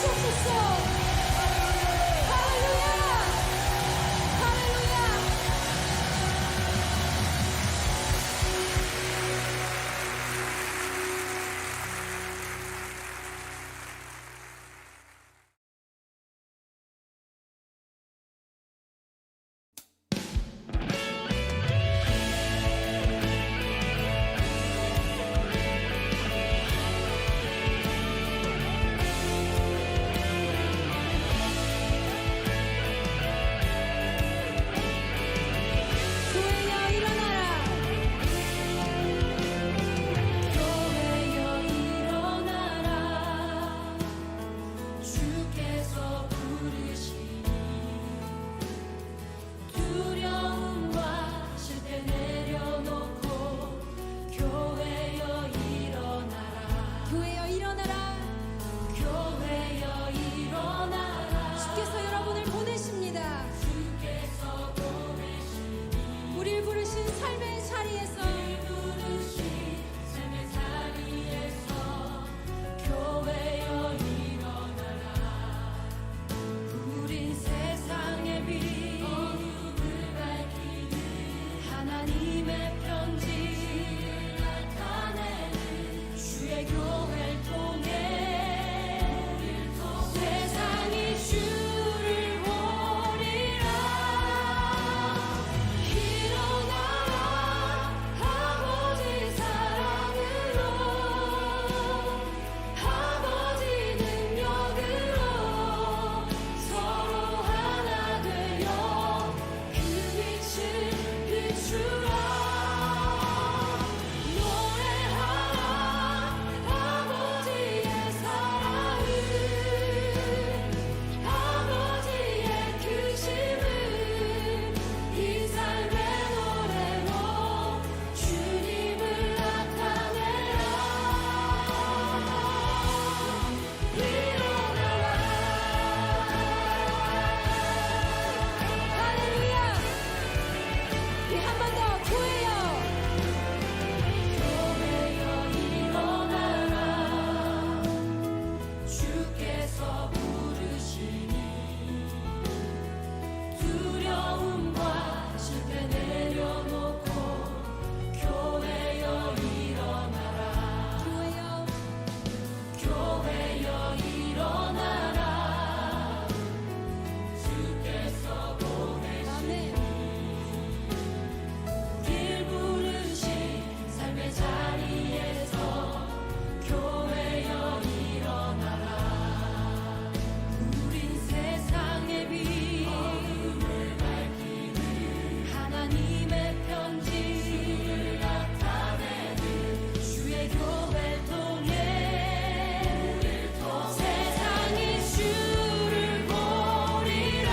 주옵소서. 할렐루야. 할렐루야. 교회여 일어나라. 교회여 일어나라. 주께서 부르시니 두려움과 실패 내려놓고 교회여 일어나라. 교회여 일어나라. 교회여 일어나라. 주께서 여러분을 보내십니다. 주께서 보내시니 우리를 부르신 삶의 자리에서 부르신 삶의 자리에서 교회여 일어나라. 우린 세상의 빛 어둠을 밝히는 하나님의 편지 나타내는 주의 교회를 통해 세상이 주를 보리라. 일어나라. 아버지 사랑으로 아버지 능력으로 서로 하나 되어 그 빛을 비추라. 노래하라. 아버지의 사랑을 아버지의 크심을 이 삶의 노래로 주님을 나타내라. 일어나라. 할렐루야. 우리 한 번 더 교회여. 교회여 일어나라. 주께서 부르시니 두려움과 실패 내려놓고 교회여 일어나라. 교회여. 교회여 일어나라. 주께서 보내시니 아멘. 길 부르신 삶의 자리에서 교회여 일어나라. 우린 세상의 빛 어둠을 밝히는 하나님의 편지 나타내는 주의 교회를 통해 세상이 주를 보리라.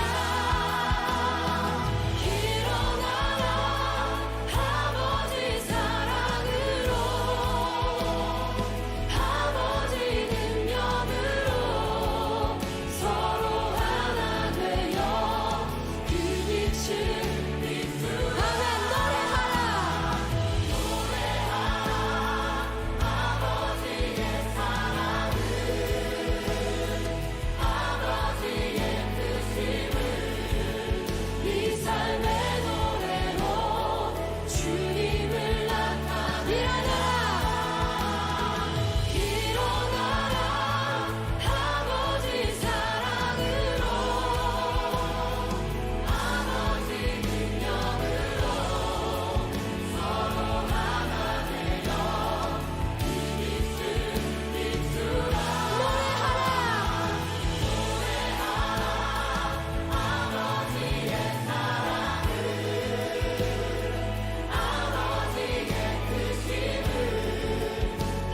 일어나라. 아버지 사랑으로 아버지 능력으로 서로 하나 되어 그 빛을 비추라. 아멘. 노래하라. 아버지의 사랑을 아버지의 뜻임을 이 삶의 노래로 주님을 나타내라. 일어나라. 아버지 사랑으로 아버지 능력으로 서로 하나 되어 그 빛을 비추라. 아버지의 사랑을 아버지의 뜻임을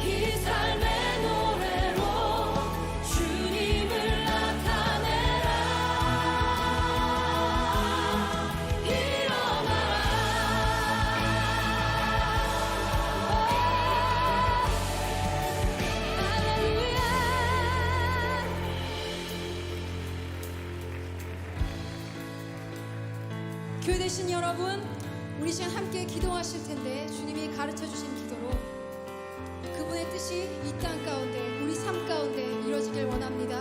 이 삶의 노래로 주님을 나타내라. 교회 되신 여러분, 우리 시간 함께 기도하실 텐데 주님이 가르쳐 주신 기도로 그분의 뜻이 이 땅 가운데 우리 삶 가운데 이루어지길 원합니다.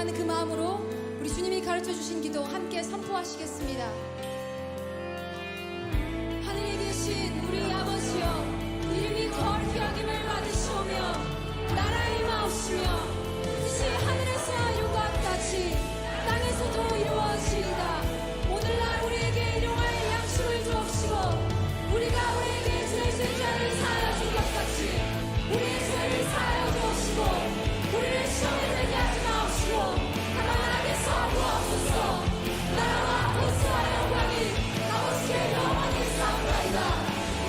하는 그 마음으로 우리 주님이 가르쳐 주신 기도 함께 선포하시겠습니다. 하늘에 계신 우리 아버지여, 이름이 거룩히 여김을 받으시오며 나라의 임하옵시며 뜻이 하늘에서 이룬 것 같이 땅에서도 이루어지이다. 오늘날 우리에게 일용할 양식을 주옵시고 우리가 우리에게 죄 지은 자를 사하여 준 것 같이 우리의 죄를 사하여 주옵시고 우리를 시험에 들게 하지 마옵시고 다만 악에서 구하옵소서. 나라와 권세와 영광이 아버지의 영원히 싸우나이다.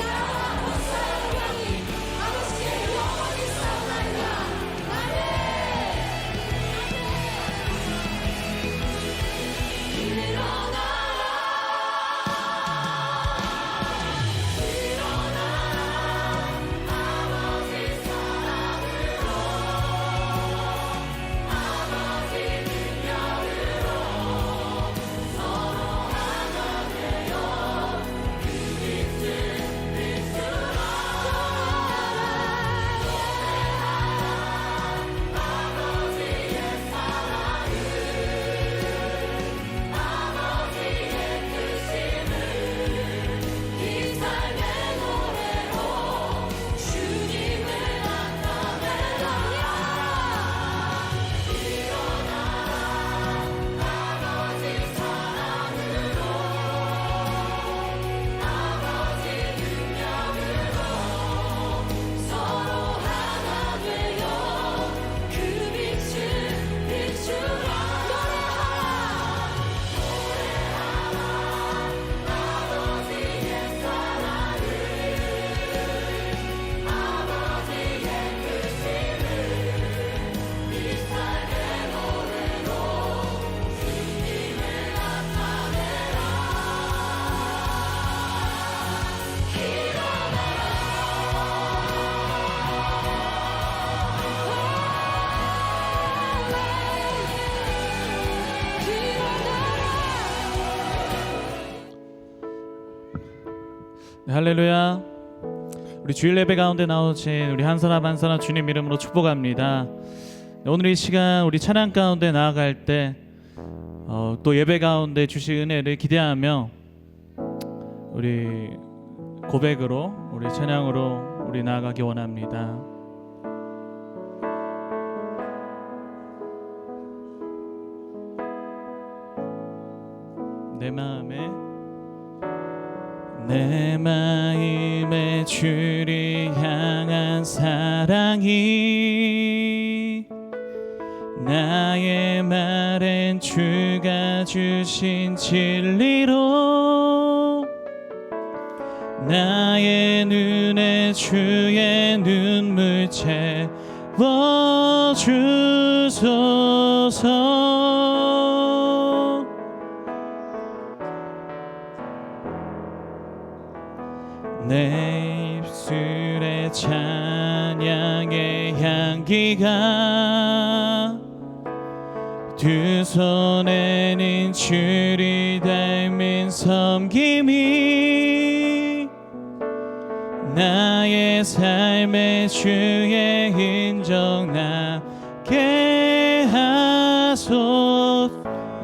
나라와 권세와 영광이 아버지의 영원히 싸우나이다. 아멘. 네, 할렐루야. 우리 주일 예배 가운데 나오신 우리 한 사람 한 사람 주님 이름으로 축복합니다. 오늘 이 시간 우리 찬양 가운데 나아갈 때 또 예배 가운데 주실 은혜를 기대하며 우리 고백으로 우리 찬양으로 우리 나아가기 원합니다. 내 마음에 주를 향한 사랑이 나의 말엔 주가 주신 진리로 나의 눈에 주의 눈물 채워주소서. 내 입술에 찬양의 향기가 두 손에는 주를 닮은 섬김이 나의 삶의 주의 흔적 나게 하소.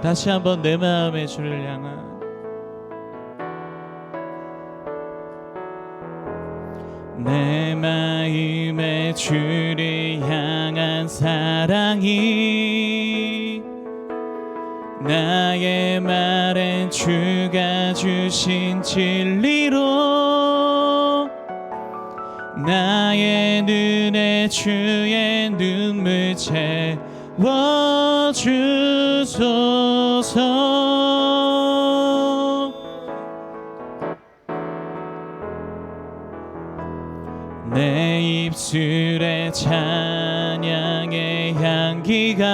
다시 한번 내 마음의 주를 향한 내 마음에 주를 향한 사랑이 나의 말엔 주가 주신 진리로 나의 눈에 주의 눈물 채워주소서. 내 입술에 찬양의 향기가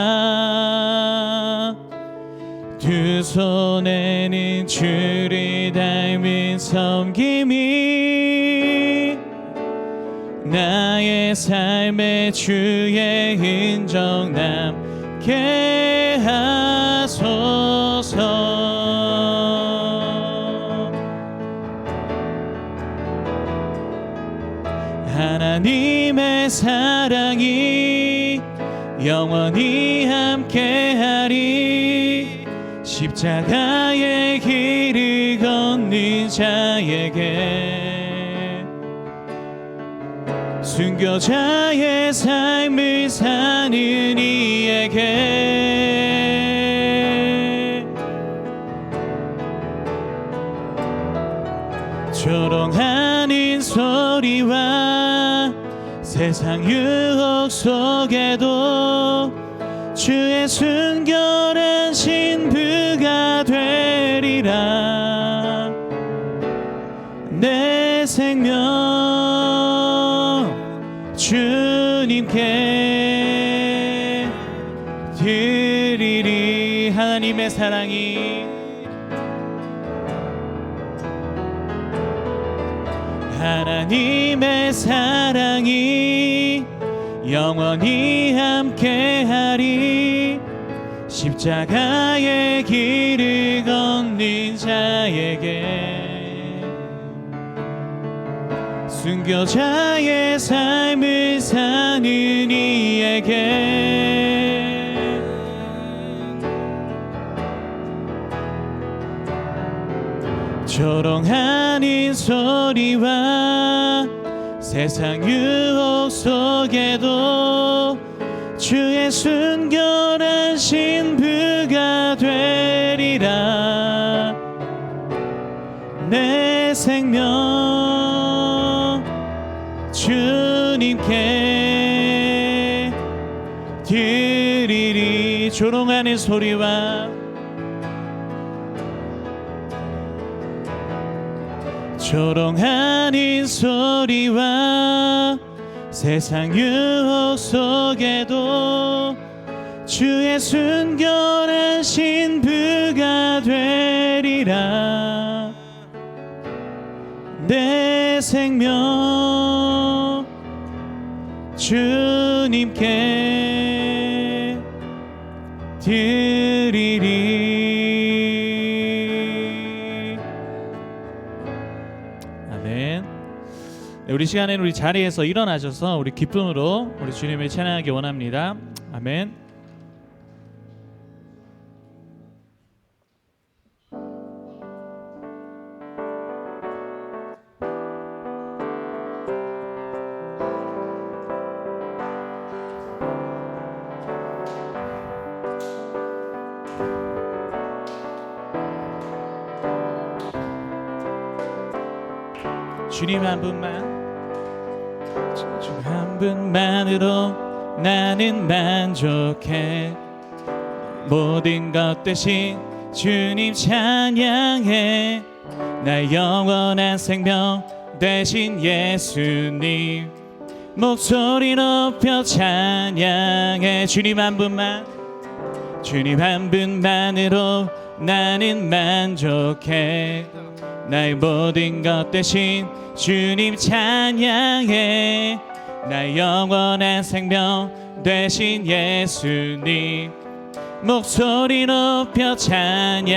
두 손에는 주를 닮은 섬김이 나의 삶의 주의 흔적 남게 하소서. 하나님의 사랑이 영원히 함께하리. 십자가의 길을 걷는 자에게 순교자의 삶을 사는 이에게 조롱하는 소리와 세상 유혹 속에도 주의 순결한 신부가 되리라. 내 생명 주님께 드리리. 하나님의 사랑이 하나님의 사랑이 영원히 함께하리. 십자가의 길을 걷는 자에게 순교자의 삶을 사는 이에게 조롱하는 소리와 세상 유혹 속에도 주의 순결한 신부가 되리라. 내 생명 주님께 드리리. 조롱하는 소리와 조롱하는 소리와 세상 유혹 속에도 주의 순결한 신부가 되리라. 내 생명 주님께 드리리. 아멘. 네, 우리 시간에는 우리 자리에서 일어나셔서 우리 기쁨으로 우리 주님을 찬양하기 원합니다. 아멘. 주님 한 분만, 주님 한 분만으로 나는 만족해. 모든 것 대신 주님 찬양해. 나의 영원한 생명 대신 예수님 목소리 높여 찬양해. 주님 한 분만, 주님 한 분만으로 나는 만족해. 나의 모든 것 대신 주님 찬양해. 나의 영원한 생명 되신 예수님 목소리 높여 찬양해.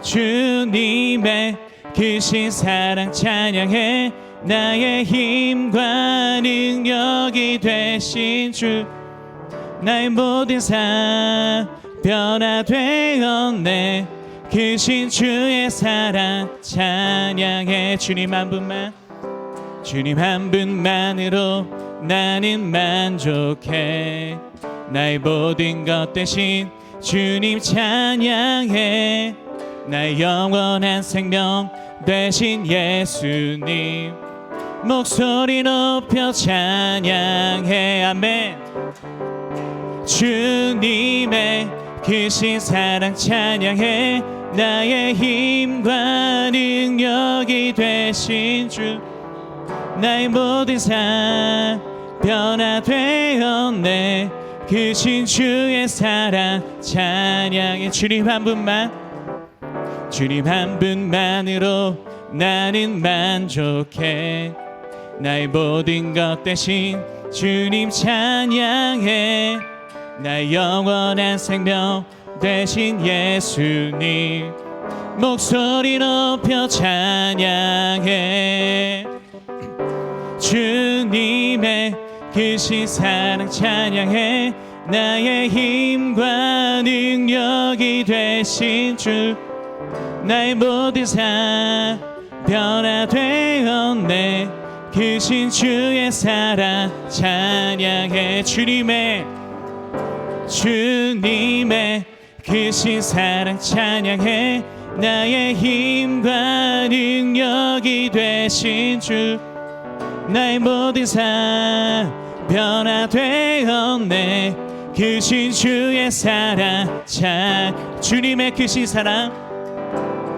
주님의 크신 사랑 찬양해. 나의 힘과 능력이 되신 주 나의 모든 삶 변화되었네. 크신 주의 사랑 찬양해. 주님 한 분만, 주님 한 분만으로 나는 만족해. 나의 모든 것 대신 주님 찬양해. 나의 영원한 생명 되신 예수님 목소리 높여 찬양해. 아멘. 주님의 크신 사랑 찬양해. 나의 힘과 능력이 되신 주 나의 모든 삶 변화되었네. 크신 주의 사랑 찬양해. 주님 한 분만, 주님 한 분만으로 나는 만족해. 나의 모든 것 대신 주님 찬양해. 나의 영원한 생명 되신 예수님 목소리 높여 찬양해. 주님의 크신 사랑 찬양해 나의 힘과 능력이 되신 주 나의 모든 삶 변화되었네 크신 주의 사랑 찬양해 주님의 크신 사랑 찬양해 나의 힘과 능력이 되신 주 나의 모든 삶 변화되었네 크신 주의 사랑 주님의 크신 사랑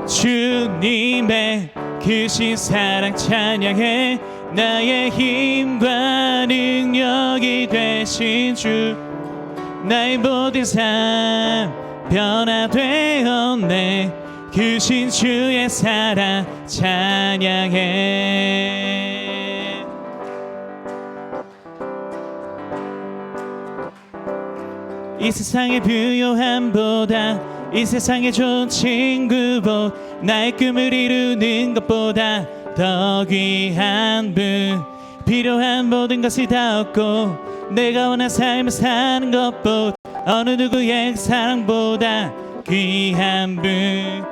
주님의 크신 사랑 찬양해 나의 힘과 능력이 되신 주 나의 모든 삶 변화되었네 크신 주의 사랑 찬양해 이 세상의 부요함보다 이 세상의 좋은 친구보다 나의 꿈을 이루는 것보다 더 귀한 분 필요한 모든 것을 다 얻고 내가 원한 삶을 사는 것보다 어느 누구의 사랑보다 귀한 분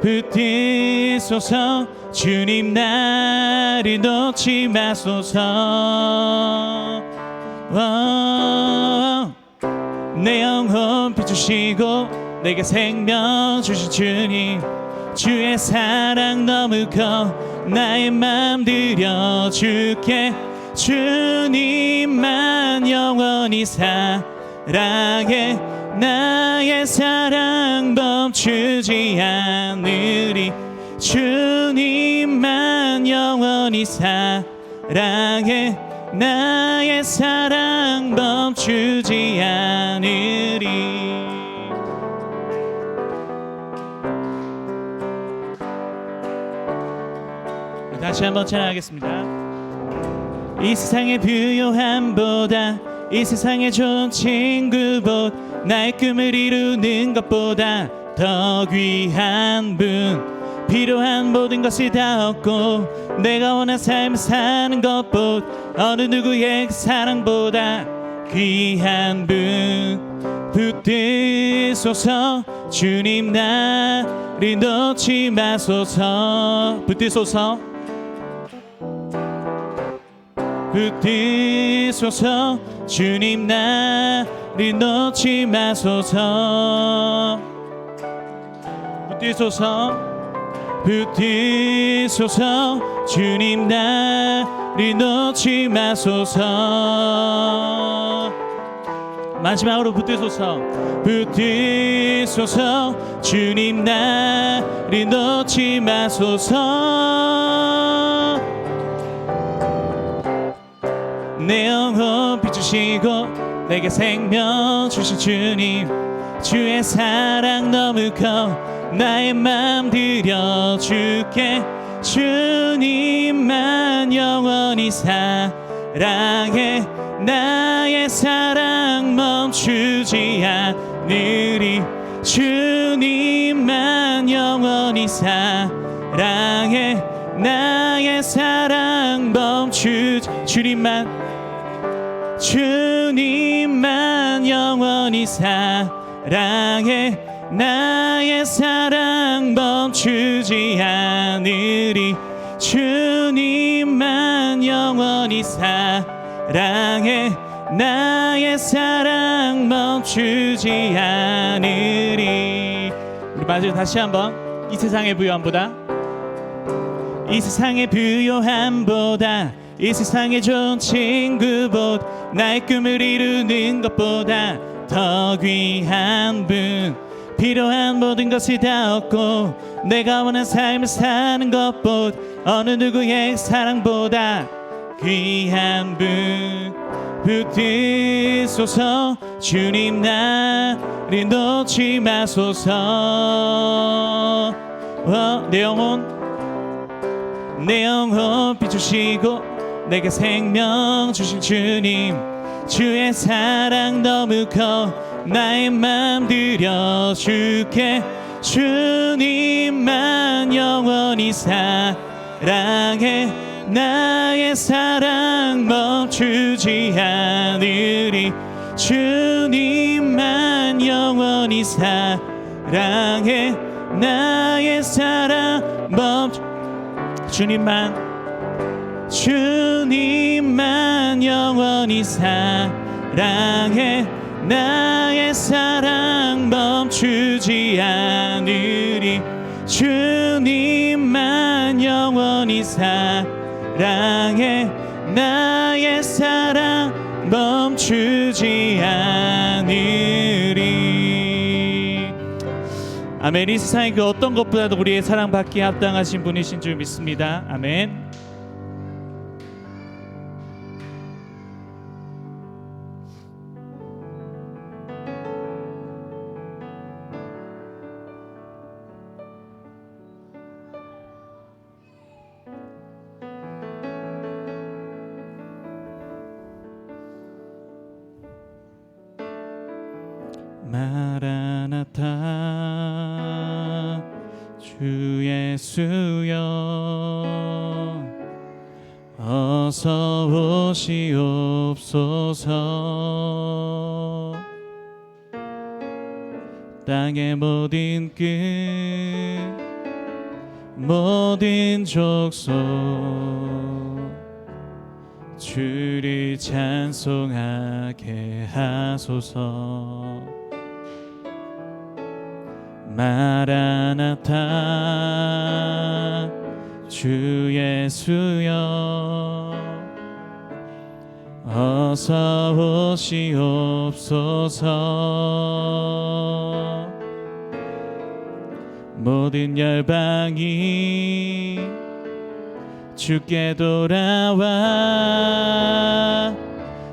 붙드소서 주님 나를 놓지 마소서 내 영혼 비추시고 내게 생명 주신 주님 주의 사랑 너무 커 나의 맘 드려줄게 주님만 영원히 사랑해 나의 사랑 멈추지 않으리 주님만 영원히 사랑해 나의 사랑 멈추지 않으리 다시 한번 찬양하겠습니다. 이 세상의 부요함보다 이 세상의 좋은 친구보다 나의 꿈을 이루는 것보다 더 귀한 분 필요한 모든 것을 다 얻고 내가 원한 삶을 사는 것보다 어느 누구의 사랑보다 귀한 분 붙드소서 주님 나를 놓지 마소서 붙드소서 주님 나를 놓지 마소서 붙드소서 주님 나를 놓지 마소서 마지막으로 붙드소서 주님 나를 놓지 마소서 내 영혼 비추시고 내게 생명 주신 주님 주의 사랑 너무 커 나의 맘 드려줄게 주님만 영원히 사랑해 나의 사랑 멈추지 않으리 주님만 영원히 사랑해 나의 사랑 멈추지 주님만 영원히 사랑해 나의 사랑 멈추지 않으리 주님만 영원히 사랑해 나의 사랑 멈추지 않으리 우리 마지막 다시 한번 이 세상의 부요함보다 이 세상의 부요함보다 이 세상의 좋은 친구보다 나의 꿈을 이루는 것보다 더 귀한 분 필요한 모든 것을 다 얻고 내가 원한 삶을 사는 것보다 어느 누구의 사랑보다 귀한 분 붙드소서 주님 나를 놓지 마소서 내 영혼 비추시고 내게 생명 주신 주님 주의 사랑 너무 커 나의 맘 드려줄게 주님만 영원히 사랑해 나의 사랑 멈추지 않으리. 주님만 영원히 사랑해. 나의 사랑 주님만 영원히 사랑해. 나의 사랑 멈추지 않으리. 주님만 영원히 사랑해. 나의 사랑 멈추지 않으리. 아멘. 이 세상의 그 어떤 것보다도 우리의 사랑받기에 합당하신 분이신 줄 믿습니다. 아멘. 마라나타 주 예수여 어서 오시옵소서. 땅의 모든 끝 모든 족속 주를 찬송하게 하소서. 마라나타 주 예수여 어서 오시옵소서. 모든 열방이 주께 돌아와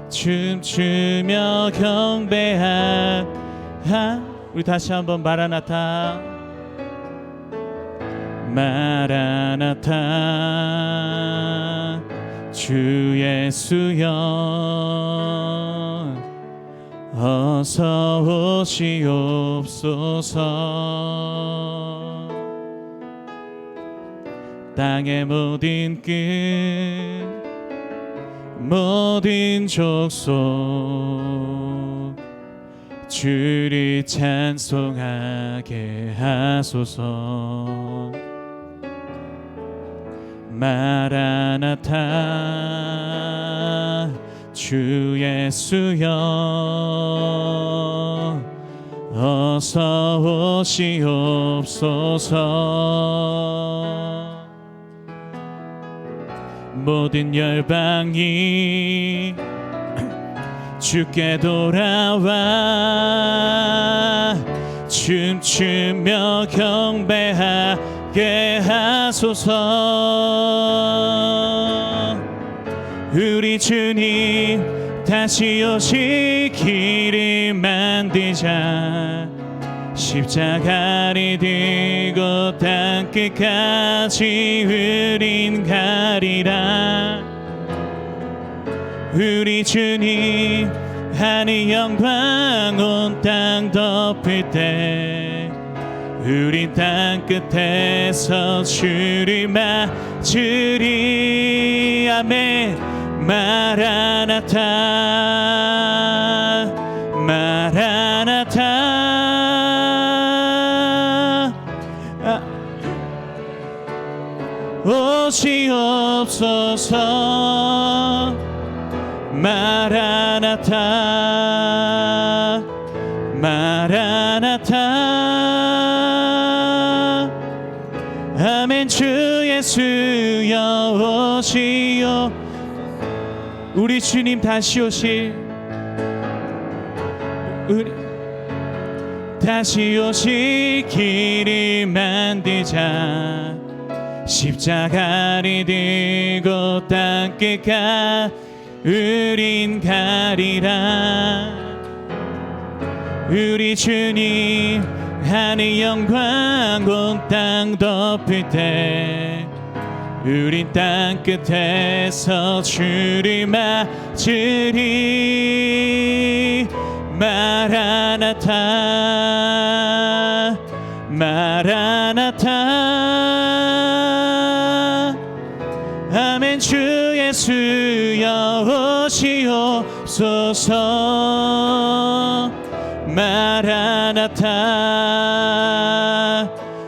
춤추며 경배하라. 우리 다시 한번 마라나타 마라나타 주 예수여 어서 오시옵소서. 땅의 모든 끝 모든 족속 주를 찬송하게 하소서. 마라나타 주 예수여 어서 오시옵소서. 모든 열방이 주께 돌아와 춤추며 경배하게 하소서. 우리 주님 다시 오실 길을 만들자. 십자가를 들고 땅끝까지 우린 가리라. 우리 주님 하늘 영광 온 땅 덮을 때 우린 땅끝에서 주를 맞으리. 아멘. 마라나타 마라나타 오시옵소서. 마라나타 마라나타 아멘. 주 예수여 오시오. 우리 주님 다시 오실 다시 오실 길을 만들자. 십자가를 들고 땅끝까지 우린 가리라. 우리 주님 하늘 영광 온 땅 덮을 때 우린 땅끝에서 주를 맞으리. 마라나타 마라나타 아멘. 주 예수 오시옵소서. 마라나타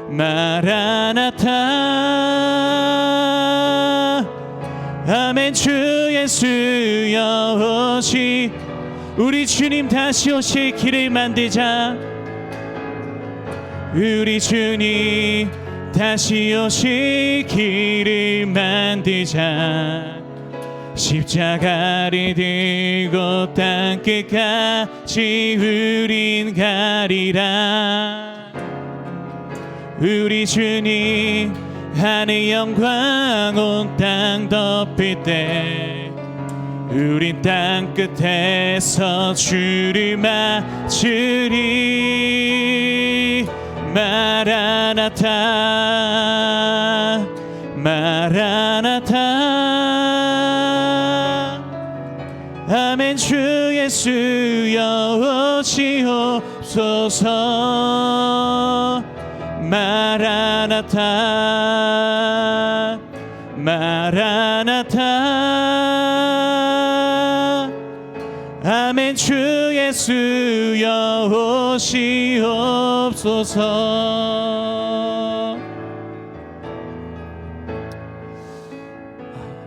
마라나타. 아멘. 주 예수여 오시. 우리 주님 다시 오실 길을 만들자. 우리 주님 다시 오실 길을 만들자. 십자가를 들고 땅끝까지 우린 가리라. 우리 주님 하늘 영광 온 땅 덮을 때 우린 땅끝에서 주를 맞으리. 마라나타 마라나타. 아멘. 주 예수여 오시옵소서. 마라나타 마라나타. 아멘. 주 예수여 오시옵소서.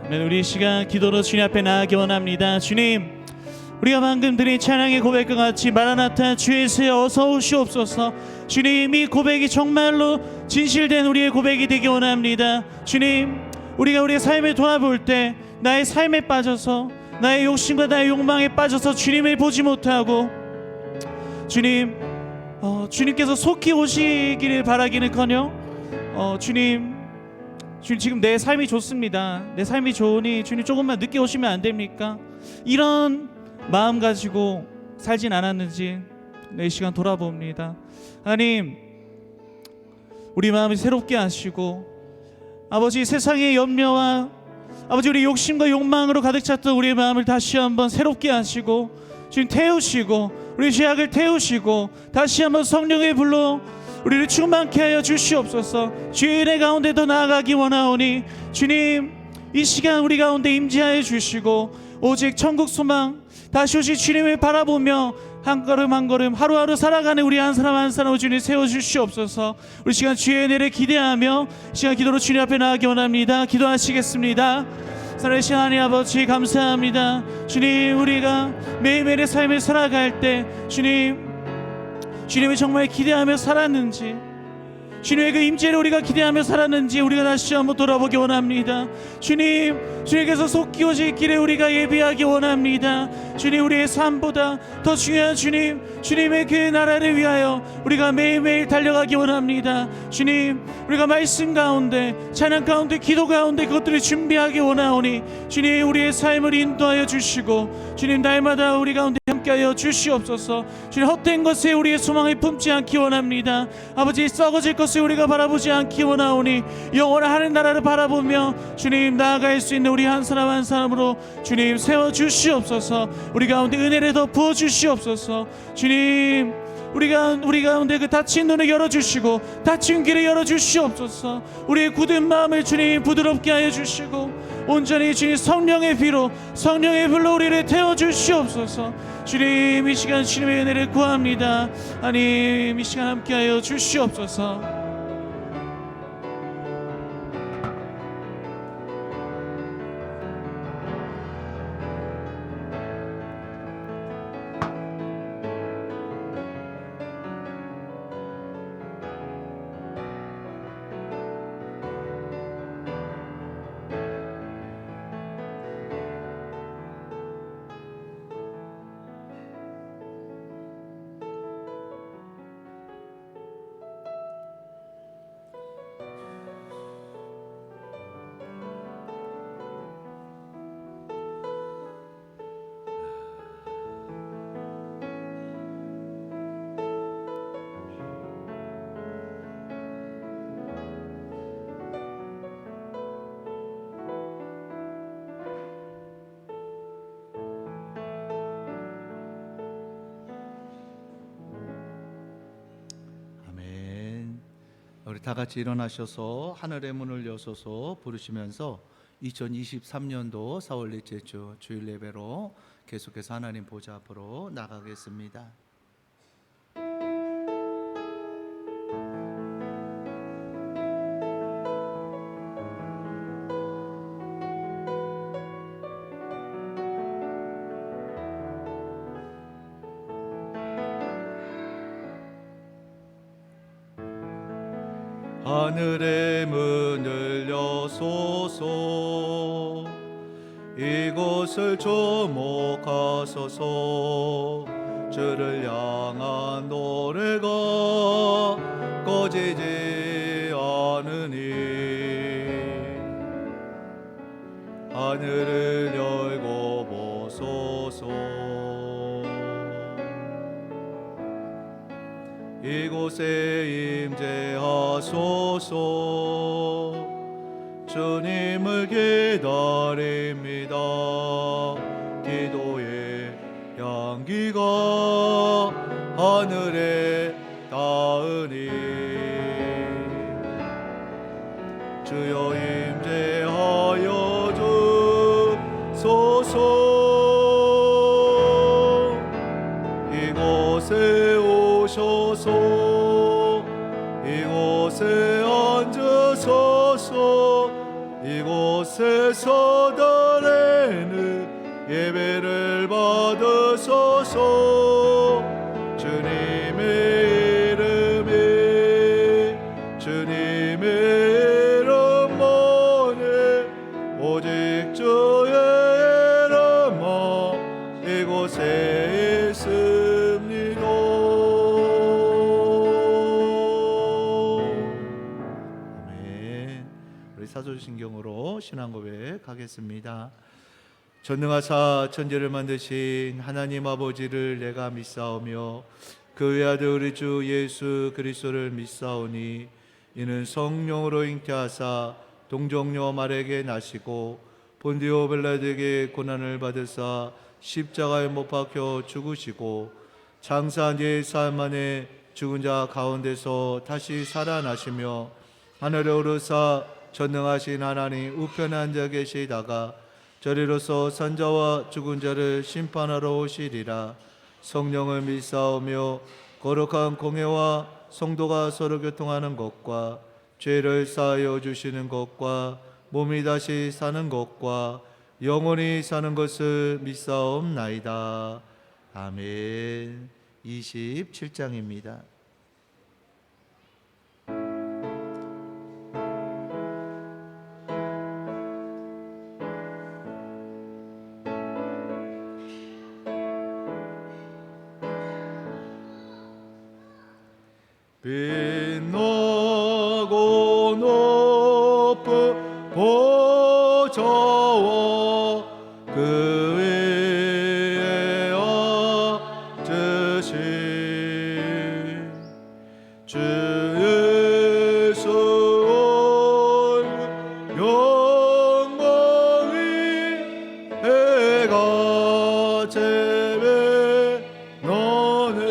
아멘. 우리 이 시간 기도로 주님 앞에 나아가기 원합니다. 주님, 우리가 방금 드린 찬양의 고백과 같이 마라나타 주 예수여 어서 오시옵소서. 주님, 이 고백이 정말로 진실된 우리의 고백이 되기 원합니다. 주님, 우리가 우리의 삶을 돌아볼 때 나의 삶에 빠져서 나의 욕심과 나의 욕망에 빠져서 주님을 보지 못하고 주님, 주님께서 속히 오시기를 바라기는커녕 주님 지금 내 삶이 좋습니다. 내 삶이 좋으니 주님 조금만 늦게 오시면 안 됩니까? 이런 마음 가지고 살진 않았는지 내 시간 돌아봅니다. 하나님, 우리 마음을 새롭게 하시고 아버지, 세상의 염려와 아버지 우리 욕심과 욕망으로 가득 찼던 우리의 마음을 다시 한번 새롭게 하시고 주님 태우시고 우리 죄악을 태우시고 다시 한번 성령의 불로 우리를 충만케 하여 주시옵소서. 주의 은혜 가운데 더 나아가기 원하오니 주님, 이 시간 우리 가운데 임재하여 주시고 오직 천국 소망 다시 오실 주님을 바라보며 한 걸음 한 걸음 하루하루 살아가는 우리 한 사람 한 사람 주님 세워주시옵소서. 우리 시간 주의 은혜를 기대하며 시간 기도로 주님 앞에 나가기 원합니다. 기도하시겠습니다. 살아계신 하나님 아버지, 감사합니다. 주님, 우리가 매일매일의 삶을 살아갈 때 주님을 정말 기대하며 살았는지, 주님의 그 임재를 우리가 기대하며 살았는지 우리가 다시 한번 돌아보기 원합니다. 주님께서 속히 오실 길에 우리가 예비하기 원합니다. 주님, 우리의 삶보다 더 중요한 주님의 그 나라를 위하여 우리가 매일매일 달려가기 원합니다. 주님, 우리가 말씀 가운데, 찬양 가운데, 기도 가운데 그것들을 준비하기 원하오니 주님, 우리의 삶을 인도하여 주시고 주님, 날마다 우리 가운데 함께하여 주시옵소서. 주님, 헛된 것에 우리의 소망을 품지 않기 원합니다. 아버지, 썩어질 것을 우리가 바라보지 않기 원하오니 영원한 하늘 나라를 바라보며 주님 나아갈 수 있는 우리 한 사람 한 사람으로 주님 세워주시옵소서. 우리 가운데 은혜를 더 부어주시옵소서. 주님, 우리 가운데 그 닫힌 눈을 열어주시고 닫힌 길을 열어주시옵소서. 우리의 굳은 마음을 주님 부드럽게 하여 주시고 온전히 주님 성령의 불로 우리를 태워주시옵소서. 주님, 이 시간 주님의 은혜를 구합니다. 하나님, 이 시간 함께하여 주시옵소서. 우리 다 같이 일어나셔서 하늘의 문을 여소서 부르시면서 2023년도 4월 넷째 주 주일 예배로 계속해서 하나님 보좌 앞으로 나가겠습니다. 하늘의 문을 여소서, 이곳을 주목하소서. 주를 향한 노래가 꺼지지 않으니 하늘을 열고 보소서. 이곳에 임재하소서. 주님을 기다립니다. 기도의 향기가 하늘에 닿으니 주여 임재하여 주소서. 이곳에 오셔서 이곳에 앉으소서. 이곳에서 달에는 예배를 받으소서. 주님의 이름 모네 오직 주의 이름만 이곳에 있습니다. 아멘. 우리 사도신경으로 신앙 고백하겠습니다. 전능하사 천지를 만드신 하나님 아버지를 내가 믿사오며 그 외아들 우리 주 예수 그리스도를 믿사오니 이는 성령으로 잉태하사 동정녀 마리아에게 나시고 본디오 빌라도에게 고난을 받으사 십자가에 못 박혀 죽으시고 장사한 지 사흘 만에 죽은 자 가운데서 다시 살아나시며 하늘에 오르사 전능하신 하나님 우편에 앉아 계시다가 저리로서 산자와 죽은 자를 심판하러 오시리라. 성령을 믿사오며 거룩한 공회와 성도가 서로 교통하는 것과 죄를 사하여 주시는 것과 몸이 다시 사는 것과 영원히 사는 것을 믿사옵나이다. 아멘. 27장입니다. 빛나고 높은 보좌와 그 위에 앉으신 주 예수 영광이 해가 재배 너네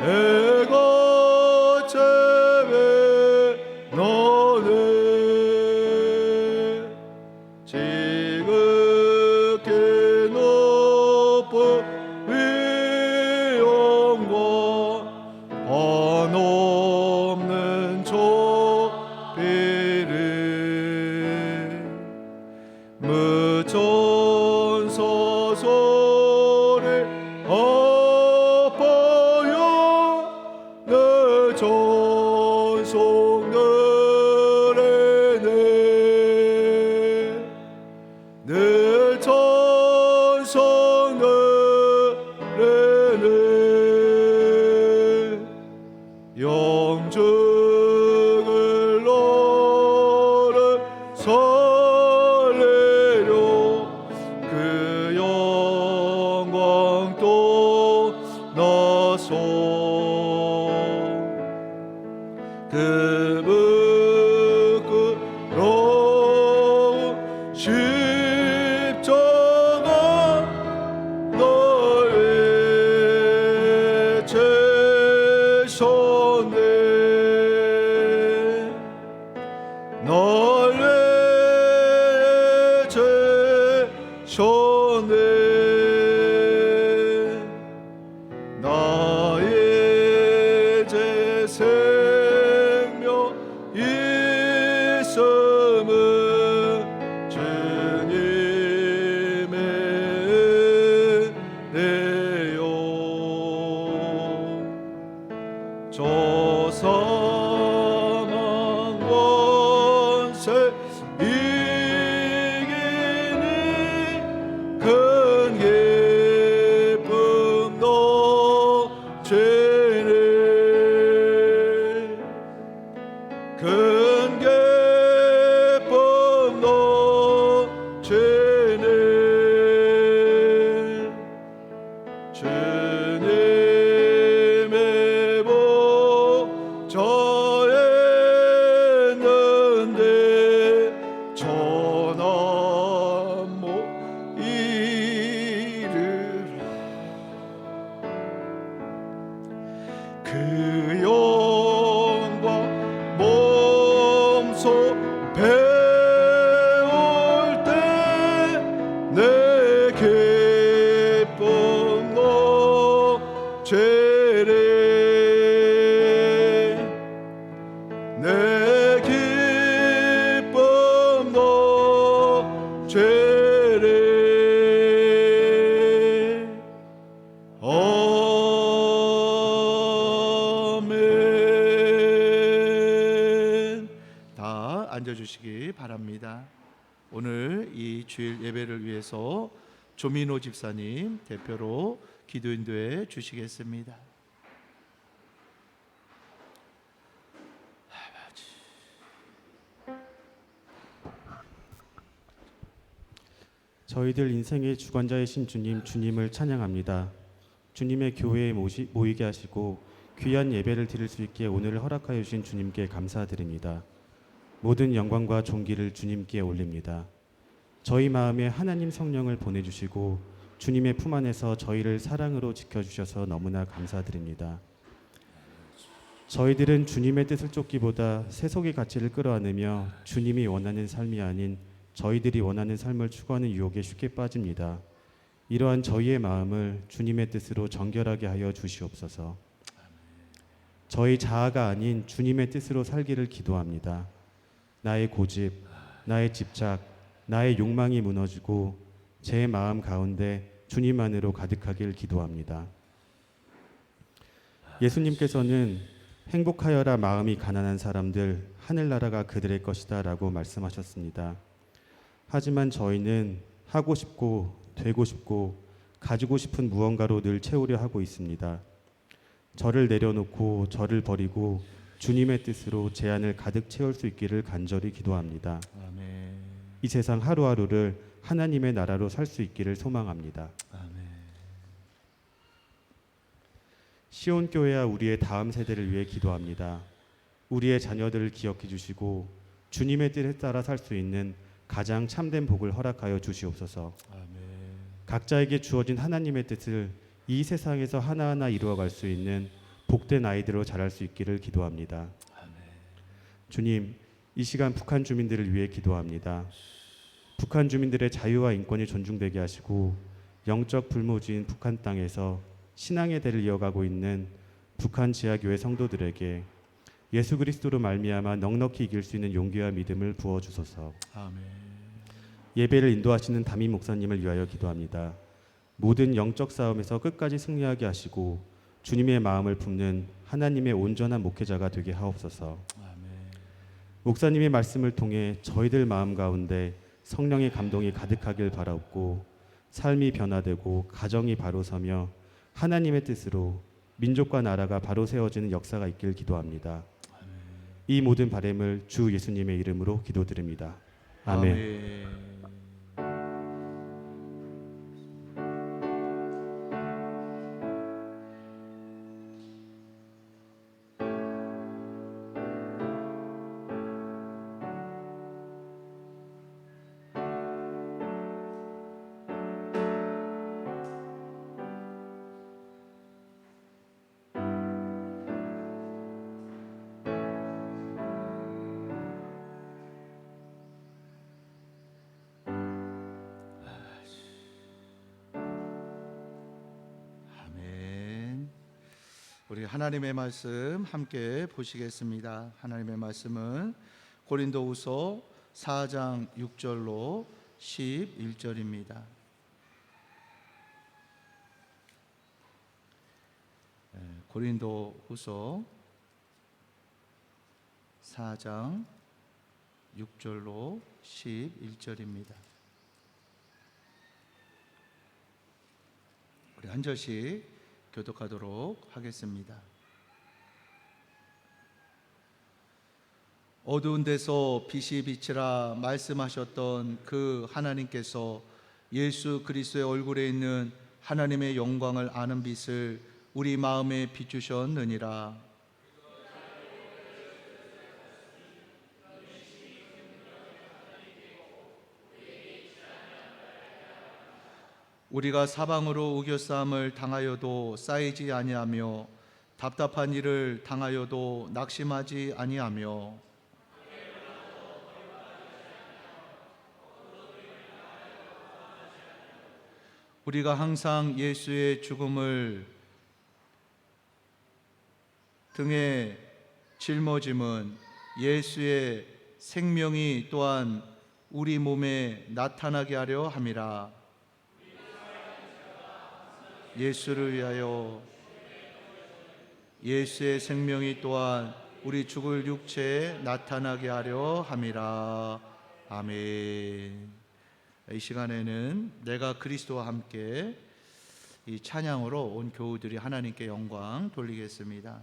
해가 재배 너네 지극히 높은 위엄과 한없는 조비를 무천사 소리 아파요 내 전송들에네 내 전송들에네 영적을 너를 살리려 그 영광 또 나서 그 부끄러운 십자가 너의 최선에 널 전에 나의 제 생명 있음은 주님의 은혜요. 저 사망 원세 이기니 큰 기쁨 넘치네. 큰 기쁨 넘치네. 주님의 보좌에 있는데 전함 못 이르라. 그 영광 몸소 배울 때 내 기쁨 넘치리. 내 기쁨 넘치리. 아멘. 다 앉아주시기 바랍니다. 오늘 이 주일 예배를 위해서 조민호 집사님 대표로 기도 인도해 주시겠습니다. 저희들 인생의 주관자이신 주님, 주님을 찬양합니다. 주님의 교회에 모이게 하시고 귀한 예배를 드릴 수 있게 오늘 허락하여 주신 주님께 감사드립니다. 모든 영광과 존귀를 주님께 올립니다. 저희 마음에 하나님 성령을 보내주시고 주님의 품 안에서 저희를 사랑으로 지켜주셔서 너무나 감사드립니다. 저희들은 주님의 뜻을 쫓기보다 세속의 가치를 끌어안으며 주님이 원하는 삶이 아닌 저희들이 원하는 삶을 추구하는 유혹에 쉽게 빠집니다. 이러한 저희의 마음을 주님의 뜻으로 정결하게 하여 주시옵소서. 저희 자아가 아닌 주님의 뜻으로 살기를 기도합니다. 나의 고집, 나의 집착, 나의 욕망이 무너지고 제 마음 가운데 주님 안으로 가득하길 기도합니다. 예수님께서는 행복하여라 마음이 가난한 사람들, 하늘나라가 그들의 것이다 라고 말씀하셨습니다. 하지만 저희는 하고 싶고 되고 싶고 가지고 싶은 무언가로 늘 채우려 하고 있습니다. 저를 내려놓고 저를 버리고 주님의 뜻으로 제 안을 가득 채울 수 있기를 간절히 기도합니다. 아멘. 이 세상 하루하루를 하나님의 나라로 살 수 있기를 소망합니다. 아멘. 시온교회와 우리의 다음 세대를 위해 기도합니다. 우리의 자녀들을 기억해 주시고 주님의 뜻에 따라 살 수 있는 가장 참된 복을 허락하여 주시옵소서. 아멘. 각자에게 주어진 하나님의 뜻을 이 세상에서 하나하나 이루어갈 수 있는 복된 아이들로 자랄 수 있기를 기도합니다. 아멘. 주님, 이 시간 북한 주민들을 위해 기도합니다. 북한 주민들의 자유와 인권이 존중되게 하시고 영적 불모지인 북한 땅에서 신앙의 대를 이어가고 있는 북한 지하교회 성도들에게 예수 그리스도로 말미암아 넉넉히 이길 수 있는 용기와 믿음을 부어 주소서. 아멘. 예배를 인도하시는 담임 목사님을 위하여 기도합니다. 모든 영적 싸움에서 끝까지 승리하게 하시고 주님의 마음을 품는 하나님의 온전한 목회자가 되게 하옵소서. 아멘. 목사님의 말씀을 통해 저희들 마음 가운데 성령의 감동이 가득하길 바라옵고 삶이 변화되고 가정이 바로 서며 하나님의 뜻으로 민족과 나라가 바로 세워지는 역사가 있길 기도합니다. 이 모든 바람을 주 예수님의 이름으로 기도드립니다. 아멘. 아멘. 우리 하나님의 말씀 함께 보시겠습니다. 하나님의 말씀은 고린도후서 4장 6절로 11절입니다. 고린도후서 4장 6절로 11절입니다. 우리 한 절씩 교독하도록 하겠습니다. 어두운 데서 빛이 비치라 말씀하셨던 그 하나님께서 예수 그리스도의 얼굴에 있는 하나님의 영광을 아는 빛을 우리 마음에 비추셨느니라. 우리가 사방으로 우겨싸움을 당하여도 쌓이지 아니하며 답답한 일을 당하여도 낙심하지 아니하며 우리가 항상 예수의 죽음을 등에 짊어짐은 예수의 생명이 또한 우리 몸에 나타나게 하려 함이라. 예수를 위하여 예수의 생명이 또한 우리 죽을 육체에 나타나게 하려 함이라. 아멘. 이 시간에는 내가 그리스도와 함께 이 찬양으로 온 교우들이 하나님께 영광 돌리겠습니다.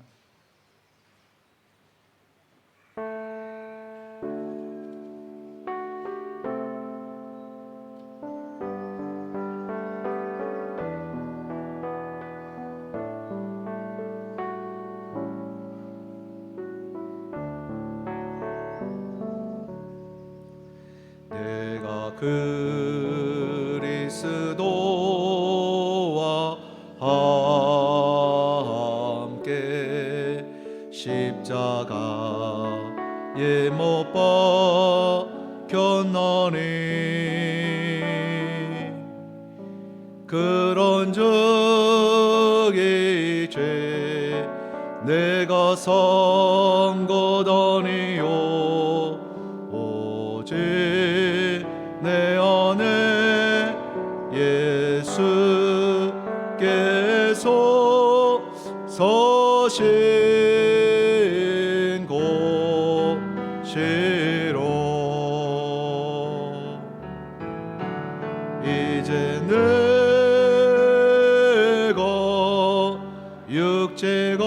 내가 그리스도와 함께 십자가에 못 박혔나니 그런즉 이제 내가 산 것 아니요 오직 내 안에 예수께서 사신 것이로 이제 내가 육체 가운데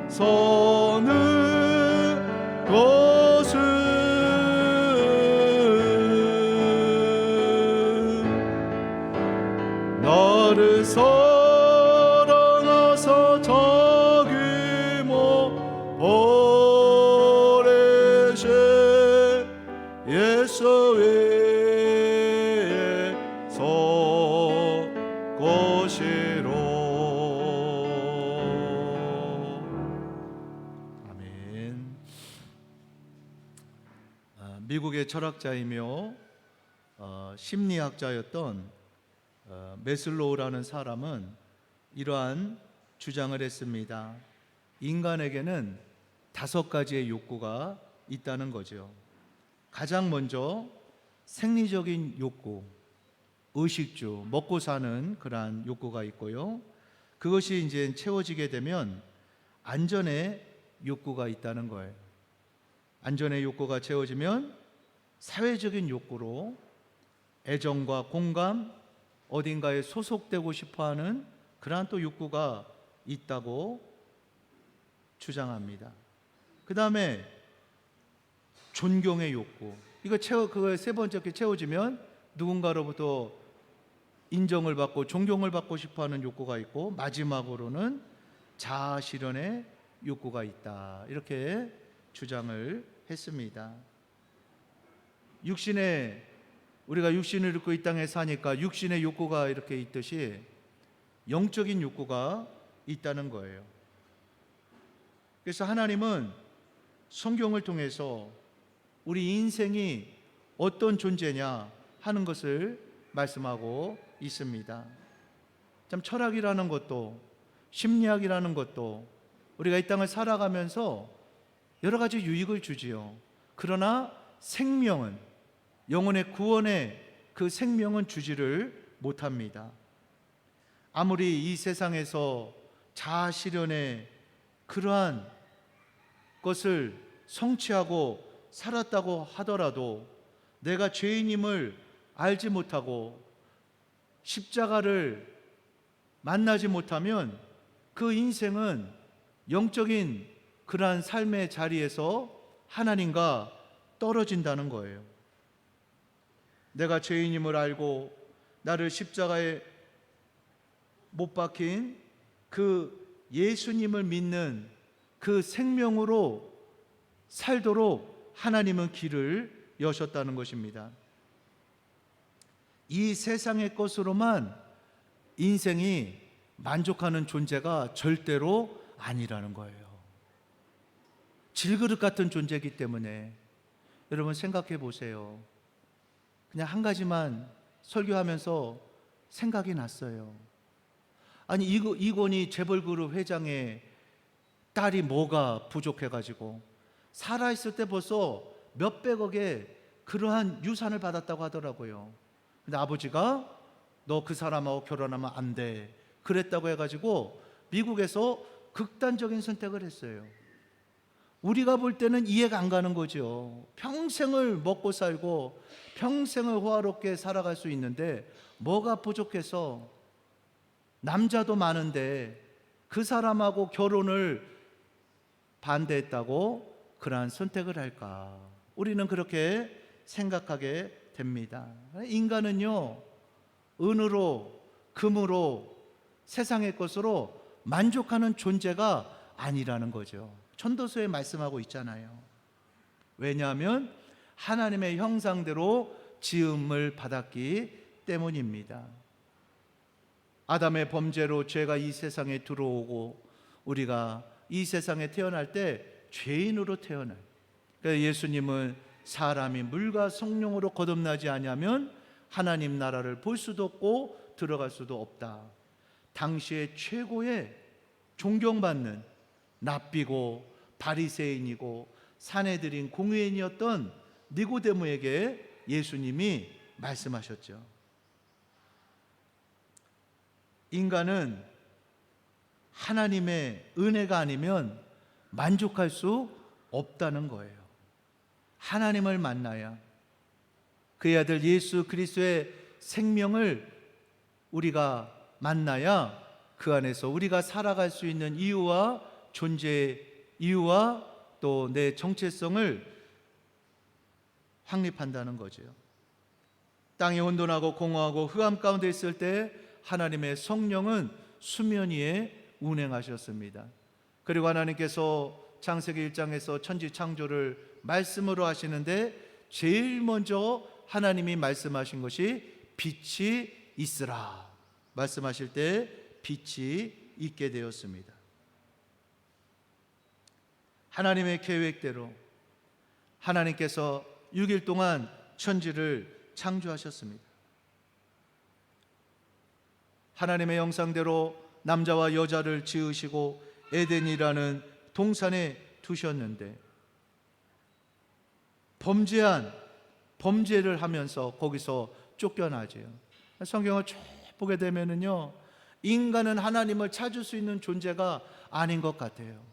사는 나를 사랑하사 자기 몸 버리신 예수 위에 서 것이로. 아멘. 미국의 철학자이며 심리학자였던 메슬로우라는 사람은 이러한 주장을 했습니다. 인간에게는 5가지의 욕구가 있다는 거죠. 가장 먼저 생리적인 욕구, 의식주, 먹고 사는 그러한 욕구가 있고요. 그것이 이제 채워지게 되면 안전의 욕구가 있다는 거예요. 안전의 욕구가 채워지면 사회적인 욕구로 애정과 공감, 어딘가에 소속되고 싶어하는 그러한 또 욕구가 있다고 주장합니다. 그 다음에 존경의 욕구, 그거 세 번째 채워지면 누군가로부터 인정을 받고 존경을 받고 싶어하는 욕구가 있고, 마지막으로는 자아 실현의 욕구가 있다, 이렇게 주장을 했습니다. 우리가 육신을 입고 이 땅에 사니까 육신의 욕구가 이렇게 있듯이 영적인 욕구가 있다는 거예요. 그래서 하나님은 성경을 통해서 우리 인생이 어떤 존재냐 하는 것을 말씀하고 있습니다. 참 철학이라는 것도 심리학이라는 것도 우리가 이 땅을 살아가면서 여러 가지 유익을 주지요. 그러나 생명은, 영혼의 구원의 그 생명은 주지를 못합니다. 아무리 이 세상에서 자아 실현의 그러한 것을 성취하고 살았다고 하더라도 내가 죄인임을 알지 못하고 십자가를 만나지 못하면 그 인생은 영적인 그러한 삶의 자리에서 하나님과 떨어진다는 거예요. 내가 죄인임을 알고 나를 십자가에 못 박힌 그 예수님을 믿는 그 생명으로 살도록 하나님은 길을 여셨다는 것입니다. 이 세상의 것으로만 인생이 만족하는 존재가 절대로 아니라는 거예요. 질그릇 같은 존재이기 때문에 여러분 생각해 보세요. 그냥 한 가지만 설교하면서 생각이 났어요. 아니 이건희 재벌그룹 회장의 딸이 뭐가 부족해가지고 살아있을 때 벌써 몇백억의 그러한 유산을 받았다고 하더라고요. 근데 아버지가 너 그 사람하고 결혼하면 안 돼 그랬다고 해가지고 미국에서 극단적인 선택을 했어요. 우리가 볼 때는 이해가 안 가는 거죠. 평생을 먹고 살고 평생을 호화롭게 살아갈 수 있는데 뭐가 부족해서, 남자도 많은데 그 사람하고 결혼을 반대했다고 그러한 선택을 할까? 우리는 그렇게 생각하게 됩니다. 인간은요, 은으로 금으로 세상의 것으로 만족하는 존재가 아니라는 거죠. 천도서에 말씀하고 있잖아요. 왜냐하면 하나님의 형상대로 지음을 받았기 때문입니다. 아담의 범죄로 죄가 이 세상에 들어오고 우리가 이 세상에 태어날 때 죄인으로 태어나요. 그래서 예수님은 사람이 물과 성령으로 거듭나지 아니하면 하나님 나라를 볼 수도 없고 들어갈 수도 없다. 당시의 최고의 존경받는 랍비고 바리새인이고 사내들인 공회인이었던 니고데모에게 예수님이 말씀하셨죠. 인간은 하나님의 은혜가 아니면 만족할 수 없다는 거예요. 하나님을 만나야, 그의 아들 예수 그리스도의 생명을 우리가 만나야 그 안에서 우리가 살아갈 수 있는 이유와 존재의 이유와 또 내 정체성을 확립한다는 거죠. 땅이 혼돈하고 공허하고 흑암 가운데 있을 때 하나님의 성령은 수면 위에 운행하셨습니다. 그리고 하나님께서 창세기 1장에서 천지 창조를 말씀으로 하시는데 제일 먼저 하나님이 말씀하신 것이 빛이 있으라 말씀하실 때 빛이 있게 되었습니다. 하나님의 계획대로 하나님께서 6일 동안 천지를 창조하셨습니다. 하나님의 형상대로 남자와 여자를 지으시고 에덴이라는 동산에 두셨는데 범죄를 하면서 거기서 쫓겨나죠. 성경을 쭉 보게 되면은요, 인간은 하나님을 찾을 수 있는 존재가 아닌 것 같아요.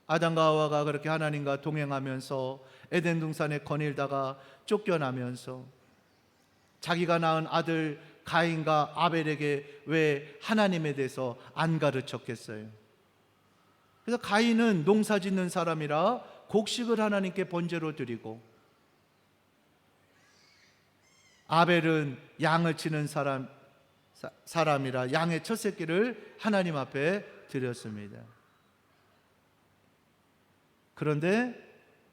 아담과 하와가 그렇게 하나님과 동행하면서 에덴 동산에 거닐다가 쫓겨나면서 자기가 낳은 아들 가인과 아벨에게 왜 하나님에 대해서 안 가르쳤겠어요? 그래서 가인은 농사 짓는 사람이라 곡식을 하나님께 번제로 드리고, 아벨은 양을 치는 사람이라 양의 첫 새끼를 하나님 앞에 드렸습니다. 그런데